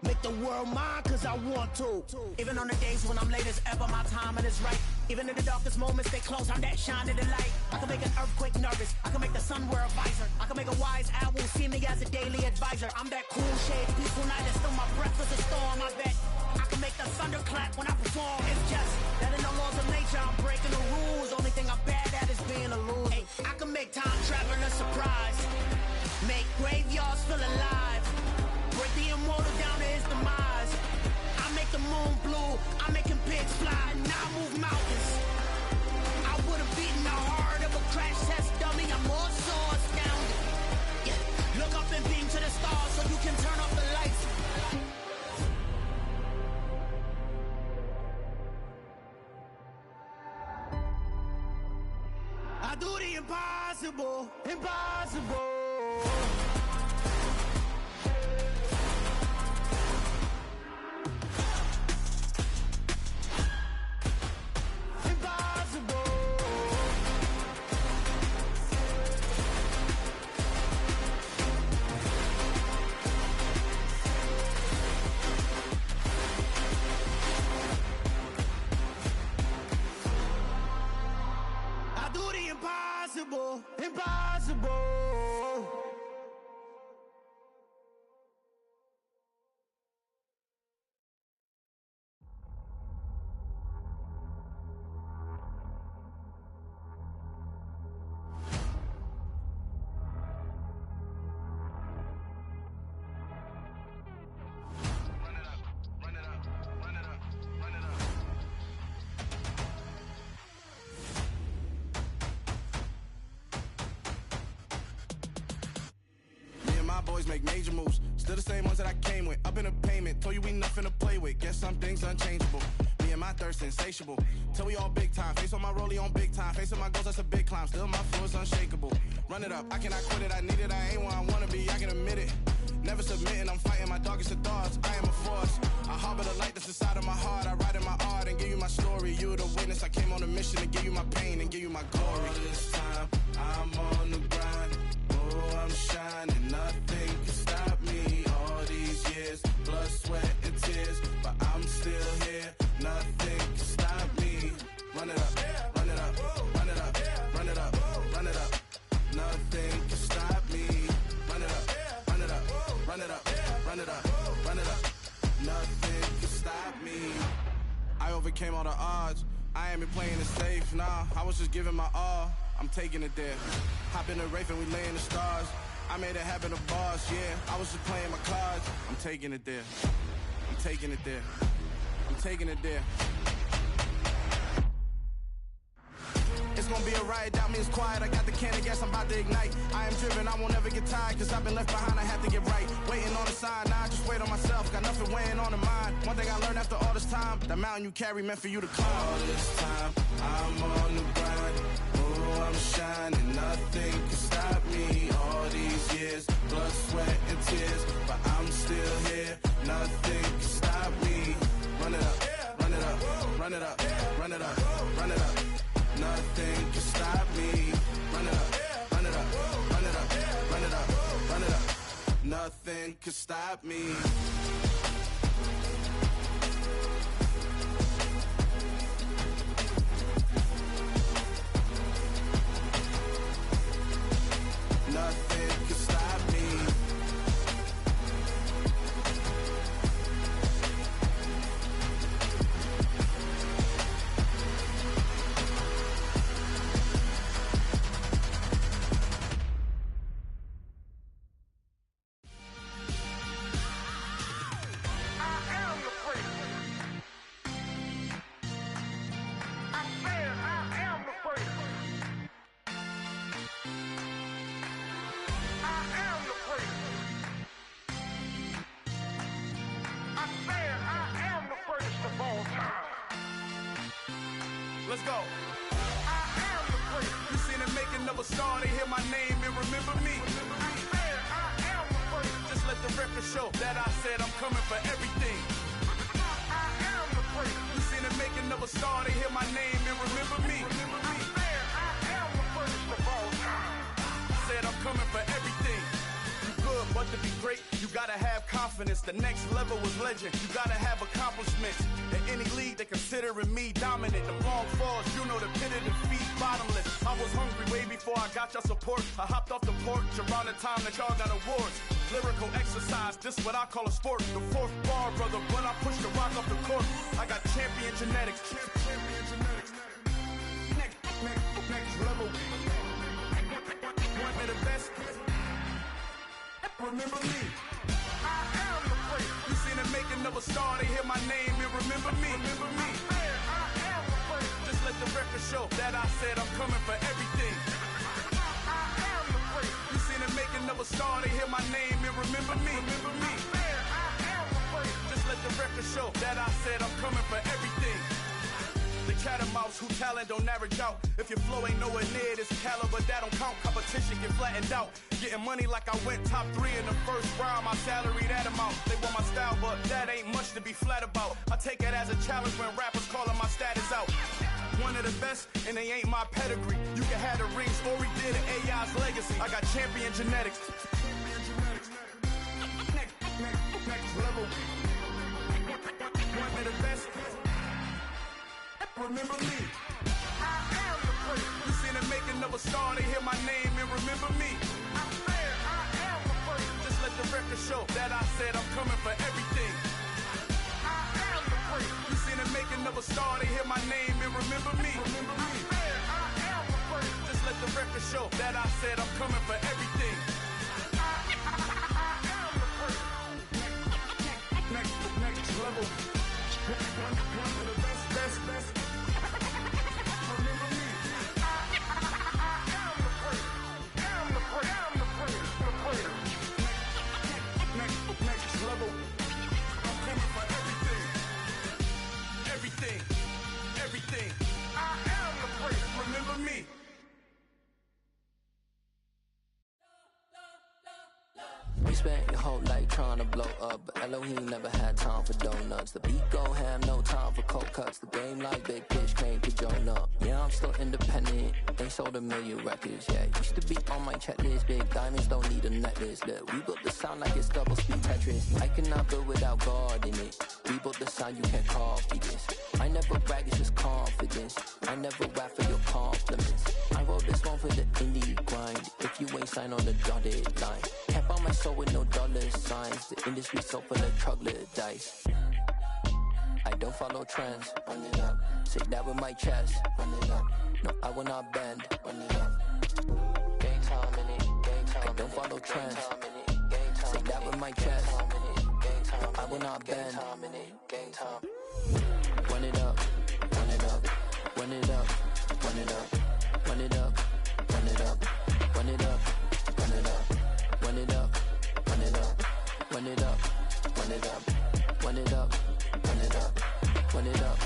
Make the world mine cause I want to. Even on the days when I'm late as ever, my timing is right. Even in the darkest moments, stay close, I'm that shining the light. I can make an earthquake nervous, I can make the sun wear a visor. I can make a wise owl see me as a daily advisor. I'm that cool shade, peaceful night, and still my breath is a storm, I bet. I can make the thunder clap when I perform. It's just that in the laws of nature, I'm breaking the rules. Only thing I'm bad at is being a loser. I can make time traveling a surprise. Make graveyards feel alive. Break the immortal down to his demise. I make the moon blue. I'm making pigs fly. Now I move mountains. I would have beaten the heart of a crash test dummy. I'm more so astounded. Yeah. Look up and beam to the stars so you can turn off the lights. I do the impossible. always make major moves. Still the same ones that I came with. Up in a payment, told you we nothing to play with. Guess some things unchangeable. Me and my thirst insatiable. Till we all big time. Face on my rollie on big time. Face on my goals, that's a big climb. Still my flow is unshakable. Run it up, I cannot quit it. I need it, I ain't where I wanna be. I can admit it. Never submitting, I'm fighting my darkest of thoughts. I am a force. I harbor the light that's inside of my heart. I write in my art and give you my story. You the witness. I came on a mission to give you my pain and give you my glory. All this time, I'm on the grind. Oh, I'm shining. Nothing can stop me. All these years, blood, sweat, and tears. But I'm still here. Nothing can stop me. Run it up, run it up, run it up, run it up, run it up. Nothing can stop me. Run it up, run it up, run it up, run it up, run it up. Nothing can stop me. I overcame all the odds. I ain't been playing it safe, nah. I was just giving my all. I'm taking it there. Hop in the Wraith and we lay in the stars. I made it happen, the boss, yeah. I was just playing my cards. I'm taking it there. I'm taking it there. I'm taking it there. It's gonna be a riot, doubt me it's quiet. I got the can of gas, I'm about to ignite. I am driven, I won't ever get tired, cause I've been left behind, I have to get right. Waiting on the sign, now I just wait on myself. Got nothing weighing on the mind. One thing I learned after all this time, the mountain you carry meant for you to climb. All this time, I'm on the grind. Oh, I'm shining, nothing can stop me. All these years, blood, sweat, and tears. But I'm still here, nothing can stop me. Run it up, run it up, run it up, run it up, run it up. Nothing can stop me. Run it up, run it up, run it up, run it up, run it up. Nothing can stop me. Nothing can stop me. Let's go. You seen the making of a star, they hear my name and remember me. Just let the record show that I said I'm coming for everything. You seen the making of a star, they hear my name and remember me. Said I'm coming for everything. You good, but to be great, you gotta have confidence. The next level was legend. You gotta have accomplishments. In any league, they considering me dominant. The long falls, you know the pit of defeat, bottomless. I was hungry way before I got your support. I hopped off the porch around the time that y'all got awards. Lyrical exercise, this what I call a sport. The fourth bar, brother, when I push the rock off the court. I got champion genetics. Champion genetics. Next level. One of the best. Remember me. I am the place. You seen the making of a star, they hear my name and remember me. Remember me. I am the place. Just let the record show that I said I'm coming for everything. I am the place. You seen the making of a star, they hear my name and remember me. Remember me. I am the place. Just let the record show that I said I'm coming for everything. The catamounts who talent don't average out. If your flow ain't nowhere near this caliber, that don't count. Competition get flattened out. Getting money like I went top 3 in the first round. My salary that amount. They want my style, but that ain't much to be flat about. I take it as a challenge when rappers calling my status out. One of the best, and they ain't my pedigree. You can have the ring, story did an AI's legacy. I got champion genetics. Next level. One of the best. Remember me. I am the place. You seen the making of a star, they hear my name and remember me. I am the place. Just let the record show that I said I'm coming for everything. I am the place. You seen the making of a star, they hear my name and remember me. Remember me. I am the place. Just let the record show that I said I'm coming for everything. I am the place. Next level. One of the best. spent your whole life trying to blow up, but Elohim never had time for donuts. The beat go ham, no time for cold cuts. The game like Big Fish came to join up. Yeah, I'm still independent, ain't sold a million records yet. Used to be on my checklist, big diamonds don't need a necklace. Look, we built the sound like it's double speed Tetris. I cannot build without God in it. We built the sound, you can't copy this. I never brag, it's just confidence. I never rap for your compliments. I wrote this one for the indie grind. If you ain't signed on the dotted line, can't buy my soul with no dollar signs. The industry so full of troglodytes. I don't follow trends. Run it up. Say that with my chest. Run it up. No, I will not bend. Run it up. Gang time in it. Gang time. I don't follow trends. Say that with my chest. No, I will not bend. Gang time. Run it up. Run it up. Run it up. Run it up. Run it up. Run it up. Run it up. Run it up. Run it up. Run it up. Run it up. Run it up. Run it up. Run it up. Run it up.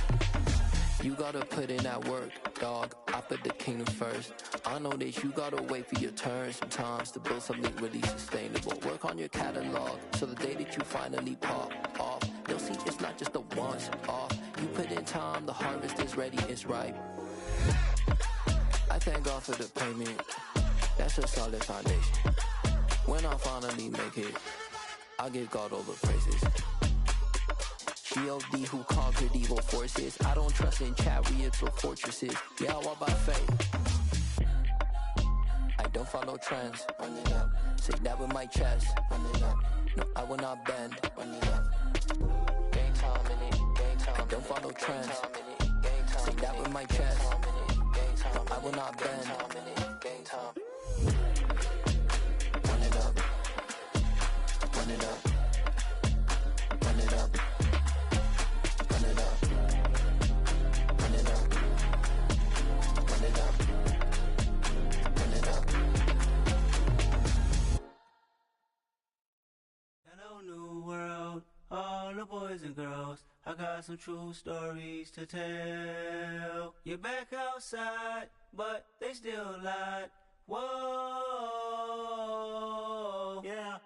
You gotta put in that work, dog. I put the kingdom first. I know that you gotta wait for your turn sometimes to build something really sustainable. Work on your catalog, so the day that you finally pop off, they'll see it's not just a once off. You put in time, the harvest is ready, it's ripe. I thank God for the payment. That's a solid foundation. When I finally make it, I'll give God all the praises. G.O.D. who conquered evil forces. I don't trust in chariots or fortresses. Yeah, I walk by faith. I don't follow trends. Run it up. Say that with my chest. Run it up. No, I will not bend. Run it up. Gang time in it. Gang time. I don't follow trends. Say that with my chest. No, I will not bend. Gang time. Run it up. Run it up. Run it up. Run it up. Run it up. Run it up. Run it up. Hello, new world, all the boys and girls. I got some true stories to tell. You're back outside, but they still lied. Whoa, yeah.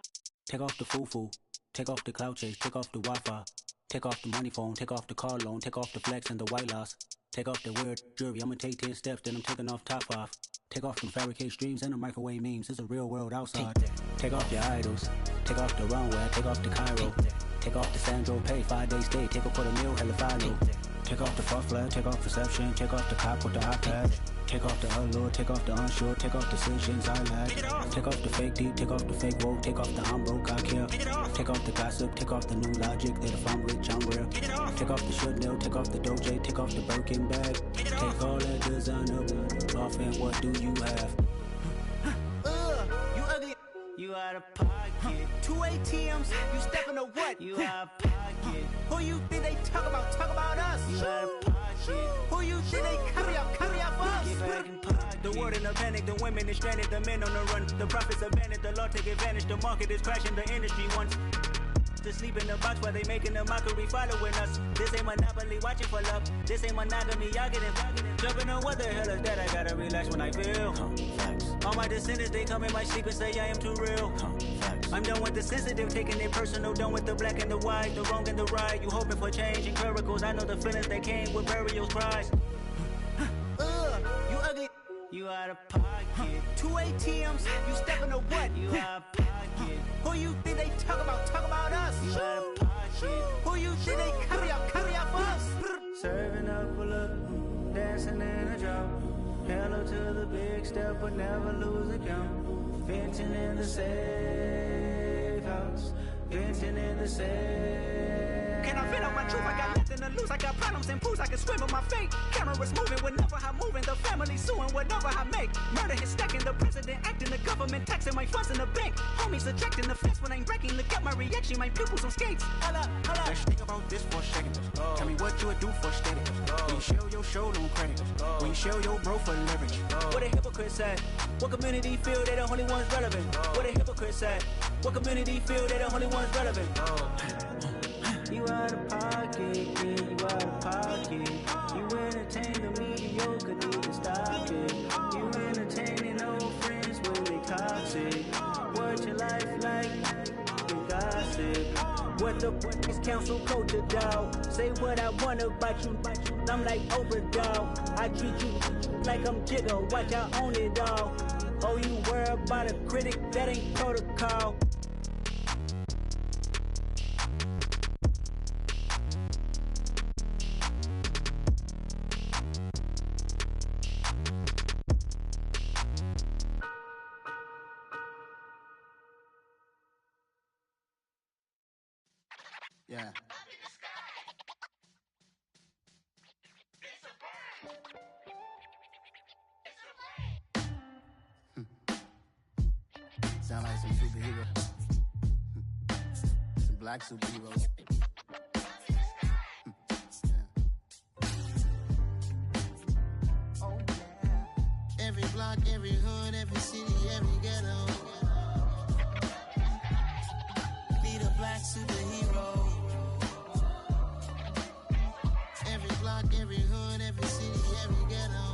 Take off the foo-foo, take off the cloud chase, take off the Wi-Fi, take off the money phone, take off the car loan, take off the flex and the white loss, take off the weird jewelry. I'ma take 10 steps, then I'm taking off top 5. Take off them fabricate streams and the microwave memes. It's a real world outside. Take off your idols, take off the runway, take off the Cairo, take off the Sandro pay, 5-day stay, take off for the meal, hella final. Take off the fuck flag, take off perception, take off the cop with the iPad. Take off the allure, take off the unsure, take off decisions I lack. Take off the fake deep, take off the fake woke, take off the I'm broke, I care. Take off the gossip, take off the new logic, that if I'm rich, I'm real. Take off the Chanel, take off the Doja, take off the Birkin bag. Take all that designer off and what do you have? You ugly. You out of pocket. 2 ATMs, you stepping to what? You out of pocket. Who you think they talk about? Talk about us. You out of pocket. Who you think they carry out for us? Get back in pocket. The world in a panic, the women is stranded, the men on the run. The profits abandoned, the law take advantage. The market is crashing, the industry wants to sleep in the box while they making a mockery following us. This ain't monopoly, watching for love. This ain't monogamy, y'all getting jumping on what the hell is that? I gotta relax when I feel. All my descendants, they come in my sleep and say I am too real. I'm done with the sensitive, taking it personal. Done with the black and the white, the wrong and the right. You hoping for change and miracles. I know the feelings that came with burials, cries. You ugly. You out of pocket. 2 ATMs, you stepping to what? You out of pocket. Who you think they talk about? Talk about us. You out of pocket. Who you think they carry out for us? Serving up a look, dancing in a drop. Hello to the big step, but never lose a count. Venting in the safe house. Venting in the safe. Can I vent out my truth? I got nothing to lose. I got problems and fools. I can swim with my fate. Cameras moving whenever I'm moving. The family suing whatever I make. Murder is stacking. The president acting. The government taxing my funds in the bank. Homies ejecting the fence when I'm breaking. Look at my reaction. My pupils on skates. Holla, holla. Let's think about this for a second. Tell me what you would do for steady. When you show your show, no credit. When you show your bro for leverage. What a hypocrite said. What community feel they the only ones relevant? What a hypocrite said. What community feel they the only ones relevant? You out of pocket, yeah, you out of pocket. You entertain the mediocre, need to stop it. You entertaining old friends when they toxic. What your life like? What the fuck is council culture, dog? Say what I want about you, I'm like Oprah, dog. I treat you like I'm Jigga, watch I own it, dog. Oh, you worry about a critic, that ain't protocol. Yeah. Sound like some superhero. Some black superheroes. Oh, yeah. Every block, every hood, every city, every ghetto. Need a black superhero. Every block, every hood, every city, every ghetto.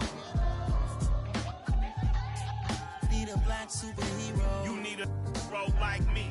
Need a black superhero. You need a bro like me.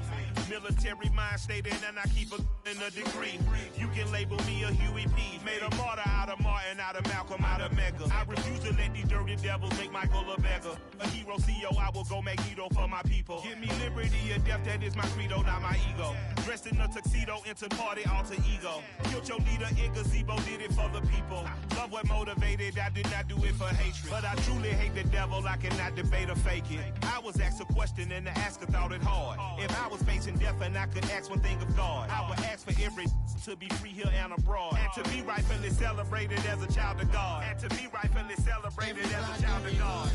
Military mind stated, and I keep in a degree. You can label me a Huey P. Made a martyr out of Martin, out of Malcolm, out of Mega. I refuse to let these dirty devils make Michael a beggar. A hero CEO, I will go Magneto for my people. Give me liberty or death, that is my credo, not my ego. Dressed in a tuxedo, into party, alter ego. Killed your leader in gazebo, did it for the people. Love what motivated, I did not do it for hatred. But I truly hate the devil, I cannot debate or fake it. I was asked a question and the asker thought it hard. If I was facing death and I could ask one thing of God, I would ask for every to be free here and abroad. And to be rightfully celebrated as a child of God. And to be rightfully celebrated as a child of God.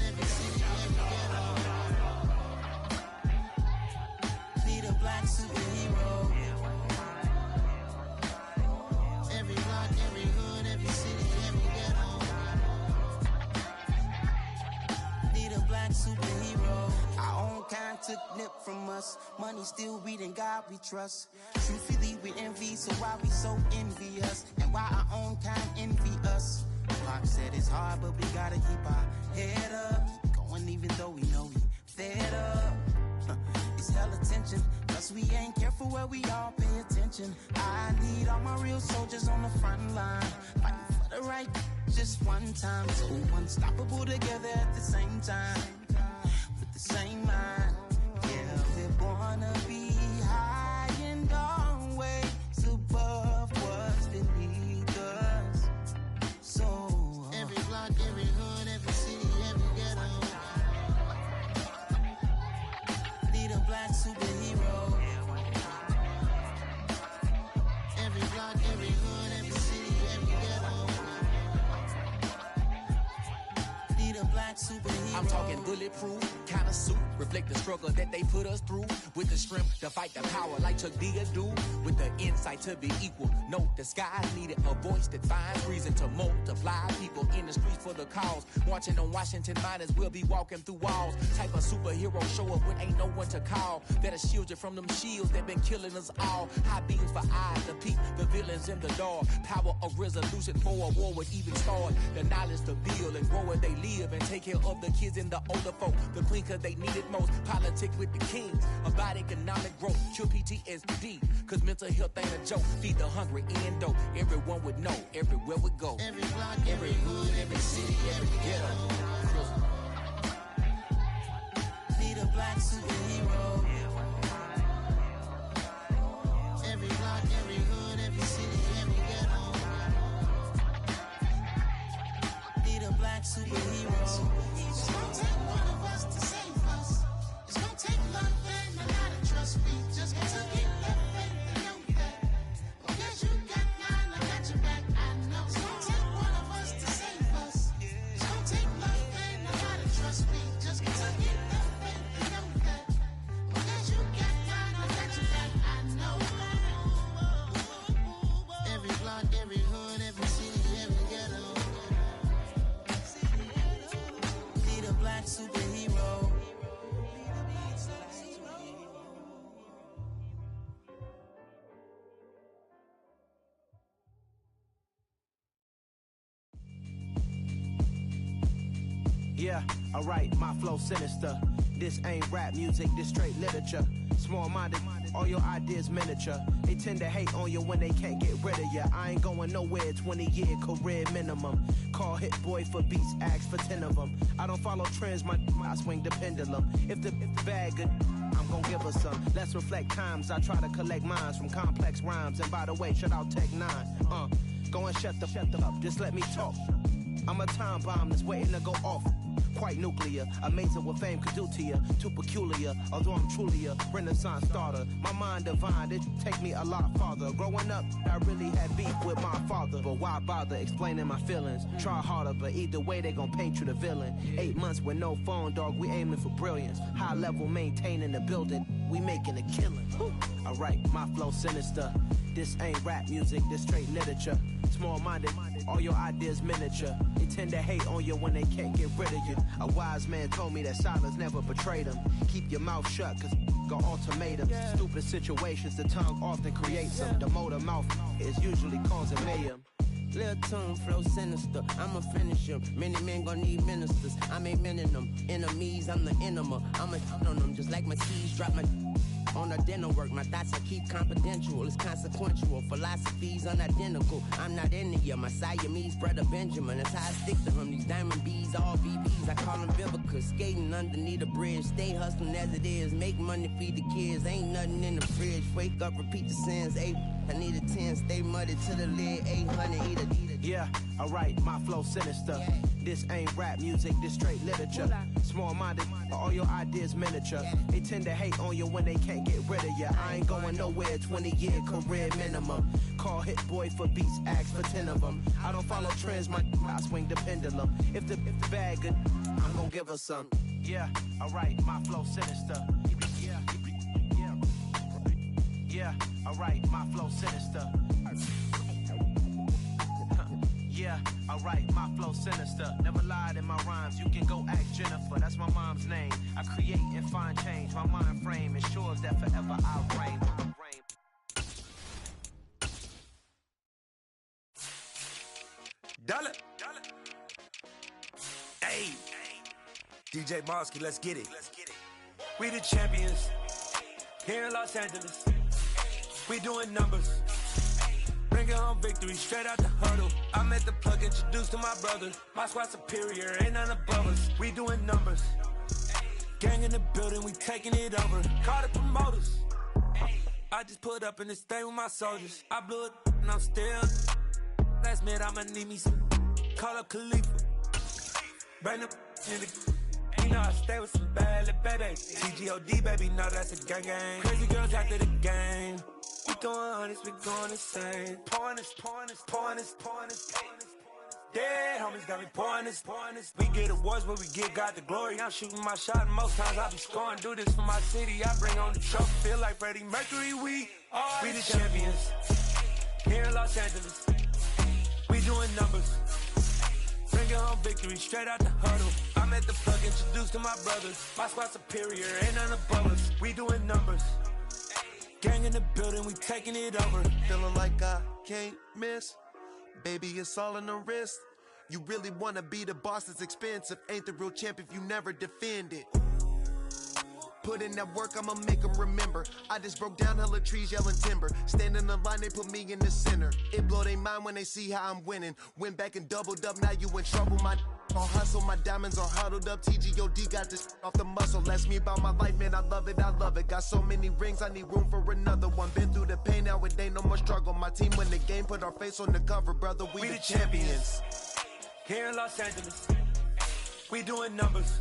Need a black superhero. Every block, every hood, every city, every ghetto. Need a black superhero. Our own kind took nip from us. Money still reading God we trust. Truthfully we envy, so why we so envious? And why our own kind envy us? Pac said it's hard, but we gotta keep our head up. Going even though we know we fed up. It's hell attention, cause we ain't careful where we all pay attention. I need all my real soldiers on the front line, fighting for the right just one time. So unstoppable together at the same time, with the same mind. Yeah, we're gonna be high and always above what's beneath us. So every block, every hood, every city, every ghetto. Need a black superhero. Every block, every hood, every city, every ghetto. Need a black superhero. I'm talking bulletproof kind of suit, reflect the struggle that they put us through. With the strength to fight the power like Chuck D do. With the insight to be equal. Note the skies needed a voice that finds reason to multiply. People in the streets for the cause. Marching on Washington miners will be walking through walls. Type of superhero show up when ain't no one to call. That'll shield you from them shields that been killing us all. High beams for eyes to peep the villains in the dark. Power of resolution for a war would even start. The knowledge to build and grow where they live and take care of the kids and the older folk. The queen cause they need it most. Politics with the kings. About economic growth. Cure PTSD. Cause mental health ain't a joke. Feed the hungry and dope. Everyone would know. Everywhere we go. Every block, every hood, every city, every ghetto. Need a black superhero. Every block, every hood, every city, every ghetto. Need a black superhero. It's gonna take one of us to save us. It's gonna take love and a lot of trust. We just got to keep that faith and know that. Because you got mine, I got your back, I know. It's gonna take one of us to save us. It's gonna take love and a lot of trust. We just got to keep that faith and know that. Because you got mine, I got your back, I know. Every block, every hood, every city, every ghetto. Need a black superhero. Yeah, alright, my flow sinister. This ain't rap music, this straight literature. Small-minded, All your ideas miniature. They tend to hate on you when they can't get rid of you. I ain't going nowhere, 20-year career minimum. Call hit boy for beats, ask for 10 of them. I don't follow trends, I swing the pendulum. If the bag good, I'm gon' give her some. Let's reflect times, I try to collect minds from complex rhymes. And by the way, shout out Tech 9. Go and shut the up, just let me talk. I'm a time bomb that's waiting to go off. Quite nuclear, amazing what fame could do to you. Too peculiar, although I'm truly a renaissance starter. My mind divine, it take me a lot farther. Growing up, I really had beef with my father. But why bother explaining my feelings? Try harder, but either way they gon' paint you the villain. 8 months with no phone, dog, we aiming for brilliance. High level maintaining the building, we making a killing. Alright, my flow sinister. This ain't rap music, this straight literature. Small-minded, all your ideas miniature. They tend to hate on you when they can't get rid of you. A wise man told me that silence never betrayed him. Keep your mouth shut, cause got ultimatums. Stupid situations, the tongue often creates them. The motor mouth is usually causing mayhem. Lil' tune, flow sinister, I'ma finish him. Many men gon' need ministers, I'm ain't mending them. Enemies, I'm the enema, I'ma on them. Just like my keys, drop my on the dinner work. My thoughts I keep confidential, it's consequential. Philosophies unidentical, I'm not into you. My Siamese brother Benjamin, that's how I stick to him. These diamond bees, all VPs, I call them Vivica. Skating underneath the bridge, stay hustling as it is. Make money, feed the kids, ain't nothing in the fridge. Wake up, repeat the sins, I need a 10, stay muddy to the lid, 800, eat it. Yeah, alright, my flow sinister. This ain't rap music, this straight literature. Small-minded, all your ideas miniature. They tend to hate on you when they can't get rid of you. I ain't going nowhere, 20-year career minimum. Call hit boy for beats, ask for 10 of them. I don't follow trends, I swing the pendulum. If the bag good, I'm gon' give her some. Yeah, alright, my flow sinister. Yeah, alright, my flow sinister. Yeah, alright, my flow sinister. Never lied in my rhymes, you can go ask Jennifer. That's my mom's name. I create and find change. My mind frame ensures that forever I'll reign. Dollar. Hey, DJ Mosky, let's get it. We the champions here in Los Angeles. We doing numbers. Bringing home victory straight out the huddle. I'm at the plug, introduced to my brother. My squad superior, ain't none above us. We doing numbers. Gang in the building, we taking it over. Call the promoters. I just put up in this thing with my soldiers. I blew it and I'm still. Last minute I'ma need me some. Call up Khalifa. Bring them in the. You know I stay with some bad little babies. CGOD baby, no that's a gang gang. Crazy girls after the game. We going honest, we going insane. Pouring this. Dead homies got me pouring this. We get awards, but we get God the glory. I'm shooting my shot, and most times I be scoring. Do this for my city, I bring on the trophy. Feel like Freddie Mercury, we the champions. Here in Los Angeles, we doing numbers. Bringing home victory straight out the huddle. I'm at the plug, introduced to my brothers. My squad superior, ain't none above us. We doing numbers. Gang in the building, we taking it over. Feeling like I can't miss. Baby, it's all in the wrist. You really wanna be the boss, it's expensive. Ain't the real champ if you never defend it. Put in that work, I'ma make them remember. I just broke down hella trees, yelling timber. Stand in the line, they put me in the center. It blow they mind when they see how I'm winning. Went back and doubled up, now you in trouble. My all hustle, my diamonds are huddled up. TGOD got this off the muscle. Ask me about my life, man, I love it. Got so many rings, I need room for another one. Been through the pain, now it ain't no more struggle. My team win the game, put our face on the cover, brother. We the champions. Here in Los Angeles, we doing numbers.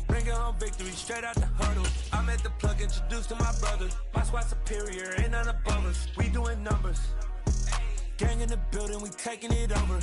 Bringing home victory straight out the huddle. I'm at the plug, introduced to my brother. My squad superior, ain't none above us. We doing numbers. Gang in the building, we taking it over.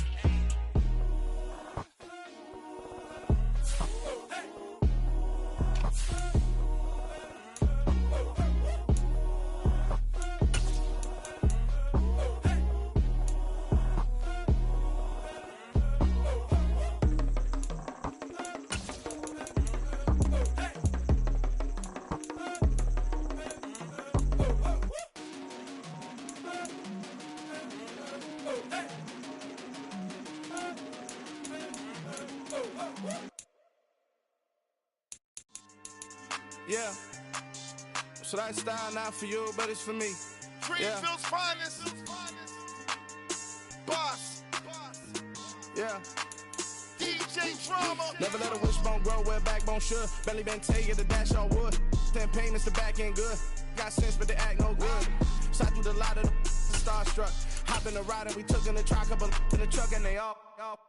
Yeah. So that style not for you, but it's for me. Greenfield's finest. Boss. Yeah. DJ Drama. Never let a wishbone grow where a backbone should. Belly been taking the dash all wood. 10 payments, the back end good. Got sense, but they act no good. Shot through the lot of the starstruck. Hop in the ride and we took in the truck, couple in the truck and they all.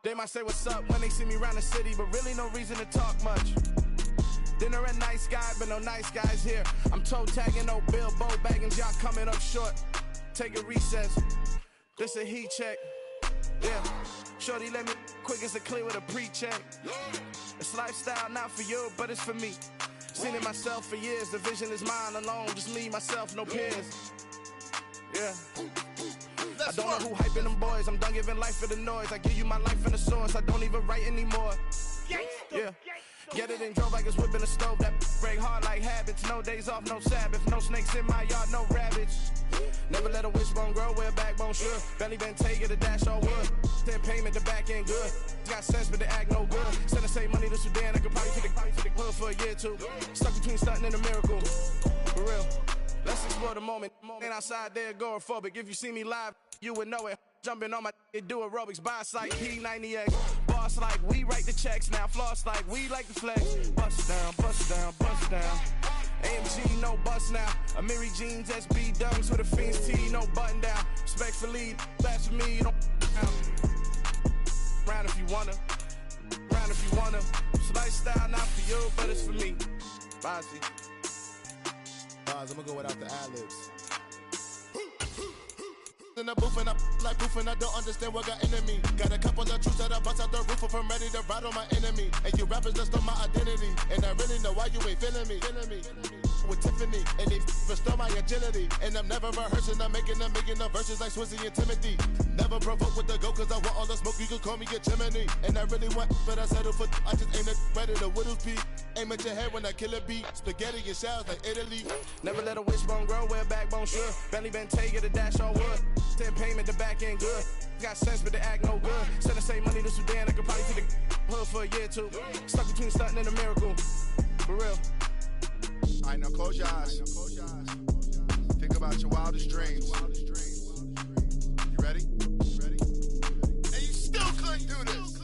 They might say what's up when they see me around the city, but really no reason to talk much. Dinner at nice guy, but no nice guys here. I'm toe tagging, no Bilbo bagging, y'all coming up short. Take a recess. This a heat check. Yeah. Shorty let me quick as a clear with a pre-check. It's lifestyle not for you, but it's for me. Seen it myself for years. The vision is mine alone. Just me, myself, no peers. Yeah. I don't know who hyping them boys. I'm done giving life for the noise. I give you my life in the source. I don't even write anymore. Yeah. Get it and drove like it's whipping a stove. That break hard like habits. No days off, no Sabbath. No snakes in my yard, no rabbits. Never let a wishbone grow where a backbone should. Belly been taking the dash all wood. 10 payment, the back end good. Got sense, but they act no good. Send the same money to Sudan. I could probably take the hood for a year or two. Stuck between stunting and a miracle. For real. Let's explore the moment. Ain't outside there agoraphobic. If you see me live, you would know it. Jumping on my do aerobics, boss like P90X. Boss like we write the checks now. Floss like we like the flex. Bust down, bust down, bust down. AMG, no bust now. Amiri jeans, SB dunks with a Fiends T, no button down. Respectfully, that's for me, you don't round if you wanna. Round if you wanna. It's lifestyle not for you, but it's for me. Bossy. I'm gonna go without the ad-libs. In the booth and I like proof and I don't understand what got into me. Got a couple of truths that I bust out the roof if I'm ready to ride on my enemy. And you rappers just stole my identity, and I really know why you ain't feeling me. With Tiffany, and they restore my agility. And I'm never rehearsing, I'm making a million of verses like Swizzy and Timothy. Never provoke with the go, cause I want all the smoke, you can call me a chimney. And I really want, but I settle for, I just aim it better the Whittles beat. Aim at your head when I kill a beat. Spaghetti and shells like Italy. Never let a wishbone grow where a backbone should. Belly been taking the dash all wood. 10 payment, the back end good. Got sense, but they act no good. Send the same money to Sudan, I could probably take the hood for a year or two. Stuck between stunting and a miracle. For real. Alright, now close your eyes. Think about your wildest dreams. You ready? And you still couldn't do this.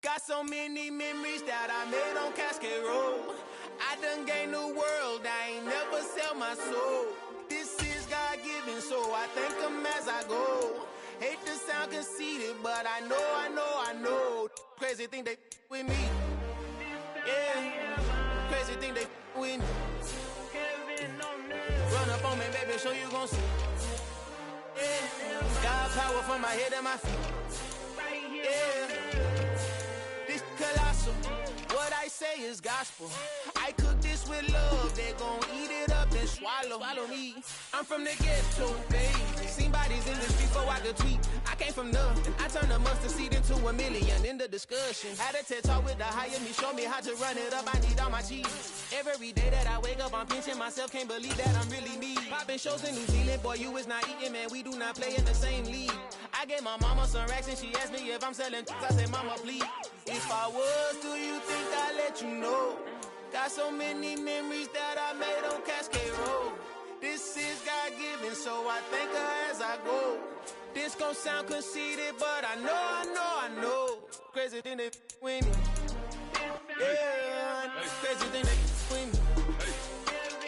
Got so many memories that I made on Cascade Road. I done gained the world, I ain't never sell my soul. This is God-given, so I thank him as I go. Hate to sound conceited, but I know. Crazy thing they with me. Yeah, crazy thing they with me. Run up on me, baby, show you gon' see. Yeah, got power from my head and my feet. Yeah, this colossal. What I say is gospel. I cook this with love, they gon' eat it up and swallow me. I'm from the ghetto, baby. Seen bodies in the street before I could tweet. I came from nothing, I turned a mustard seed into a million. In the discussion, had a TED talk with the higher me, show me how to run it up. I need all my cheese. Every day that I wake up, I'm pinching myself, can't believe that I'm really me. Popping shows in New Zealand, boy, you is not eating, man. We do not play in the same league. I gave my mama some racks and she asked me if I'm selling. I said, mama, please. If I was, do you think I'd let you know? Got so many memories that I made on Cascade Road. This is God-given, so I thank her as I go. This gon' sound conceited, but I know. Crazy thing they with me. Yeah, crazy thing they with me.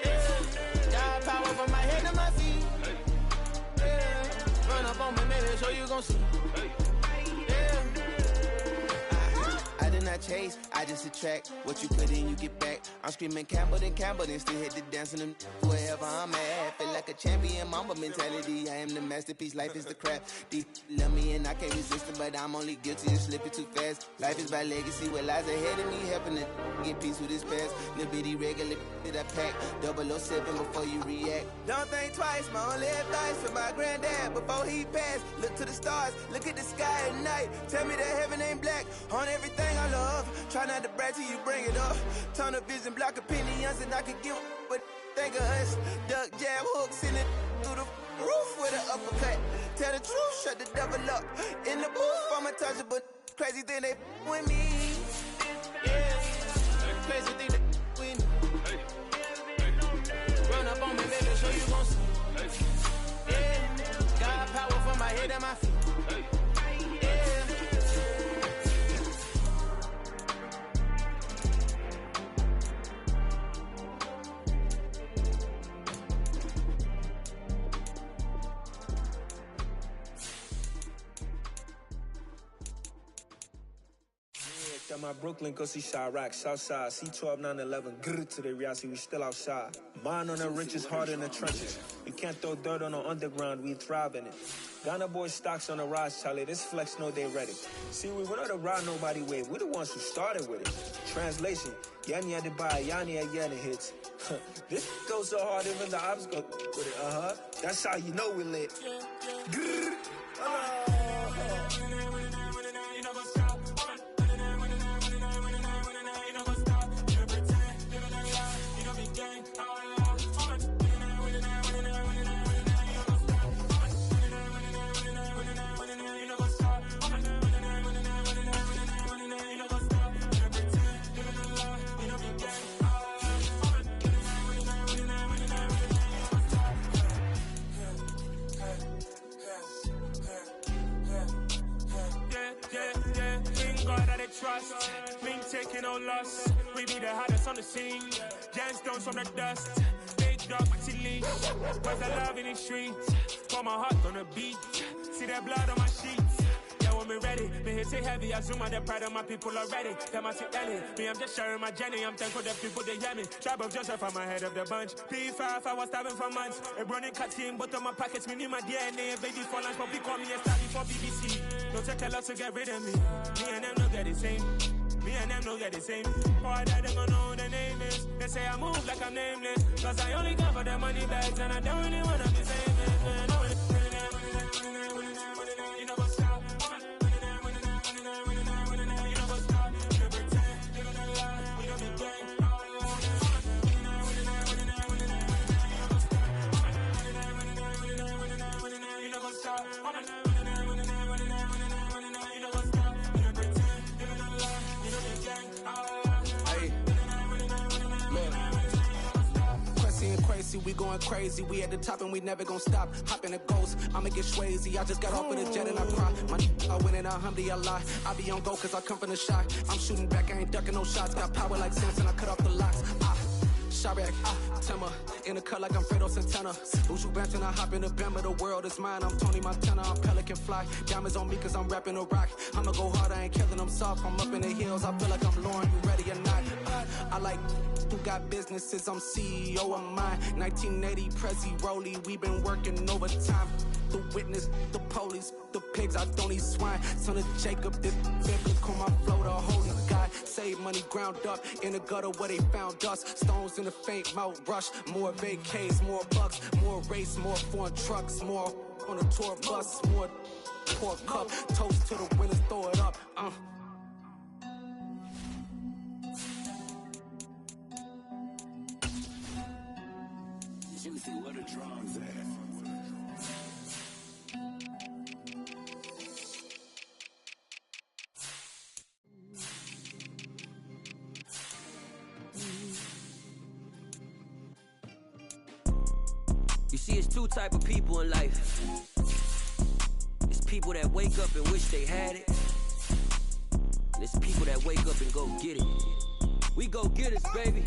Yeah, got power from my head to my feet. Yeah, run up on me, maybe show you gon' see. I did not chase, I just attract. What you put in, you get back. I'm screaming Campbell, then still hit the dance and them wherever I'm at. Feel like a champion, mamba mentality. I am the masterpiece, life is the crap. Deep love me and I can't resist it, but I'm only guilty of slipping too fast. Life is by legacy, what lies ahead of me, helping to get peace with this past. Little bitty regular that I pack, 007 before you react. Don't think twice, my only advice for my granddad before he passed. Look to the stars, look at the sky at night. Tell me that heaven ain't black on everything I love. Try not to brag till you bring it up. Tunnel vision, block opinions, and I could give but think of us. Duck jab hooks in it through the roof with an uppercut. Tell the truth, shut the devil up. In the booth, I'm untouchable. Crazy thing they with me. crazy, think that we know. Run up on me, baby, so you gon' see. Yeah, got power from my head and my feet. Got my Brooklyn, go see Chirac, Southside, C12, 911, grrr to the reality, we still outside. Mine on the richest, hard in the trenches. You can't throw dirt on the underground, we thrive in it. Ghana boys stocks on the rise, Charlie, this flex know they ready. See, we not the ride nobody wave, we the ones who started with it. Translation, Yani had to buy, Yani had Yanni hits. This goes so hard, even the ops go with it, That's how you know we lit. Grrr. Trust, we ain't taking no loss. We be the hottest on the scene. Gemstones from the dust. Big dog, pretty leash. Where's the love in the streets? Pour my heart on the beat. See that blood on my sheets. Yeah, when we ready, me hit it heavy. I zoom on the pride of my people already. Them I see Ellie. Me, I'm just sharing my journey. I'm thankful the people they hear me. Tribe of Joseph, I'm ahead of the bunch. P5, I was starving for months. A running cut team, but on my pockets, me need my DNA. Baby for lunch, but we call me a star before BBC. Don't take a lot to get rid of me. Me and them no get the same. Me and them no get the same. Boy, that them don't know the name is. They say I move like I'm nameless. Cause I only got for the money bags and I don't really wanna be famous, man. You know what's up? We going crazy, we at the top and we never gon' stop. Hop in a ghost, I'ma get swayzy. I just got off with a jet and I cry. My I win in alhamdulillah. I be on go cause I come from the shot. I'm shooting back, I ain't ducking no shots. Got power like Samson, I cut off the locks. Chirac, Timmer, in the cut like I'm Fredo Santana. Uju Banton, I hop in the Bama, the world is mine. I'm Tony Montana, I'm Pelican Fly. Diamonds on me cause I'm rapping a rock. I'ma go hard, I ain't killing them soft. I'm up in the hills, I feel like I'm Lauren, you ready or not? I like who got businesses, I'm CEO of mine. 1980 Prezi Rolly, we been working overtime. The witness, the police, the pigs, I don't eat swine. Son of Jacob, this biblical, my flow, the holy God. Save money ground up in the gutter where they found us. Stones in the faint mouth rush. More vacays, more bucks, more race, more foreign trucks, more on a tour bus, more pork cup. Toast to the winners, throw it up. Juicy, where the drums at? You see, it's two type of people in life. It's people that wake up and wish they had it. And it's people that wake up and go get it. We go get it, baby.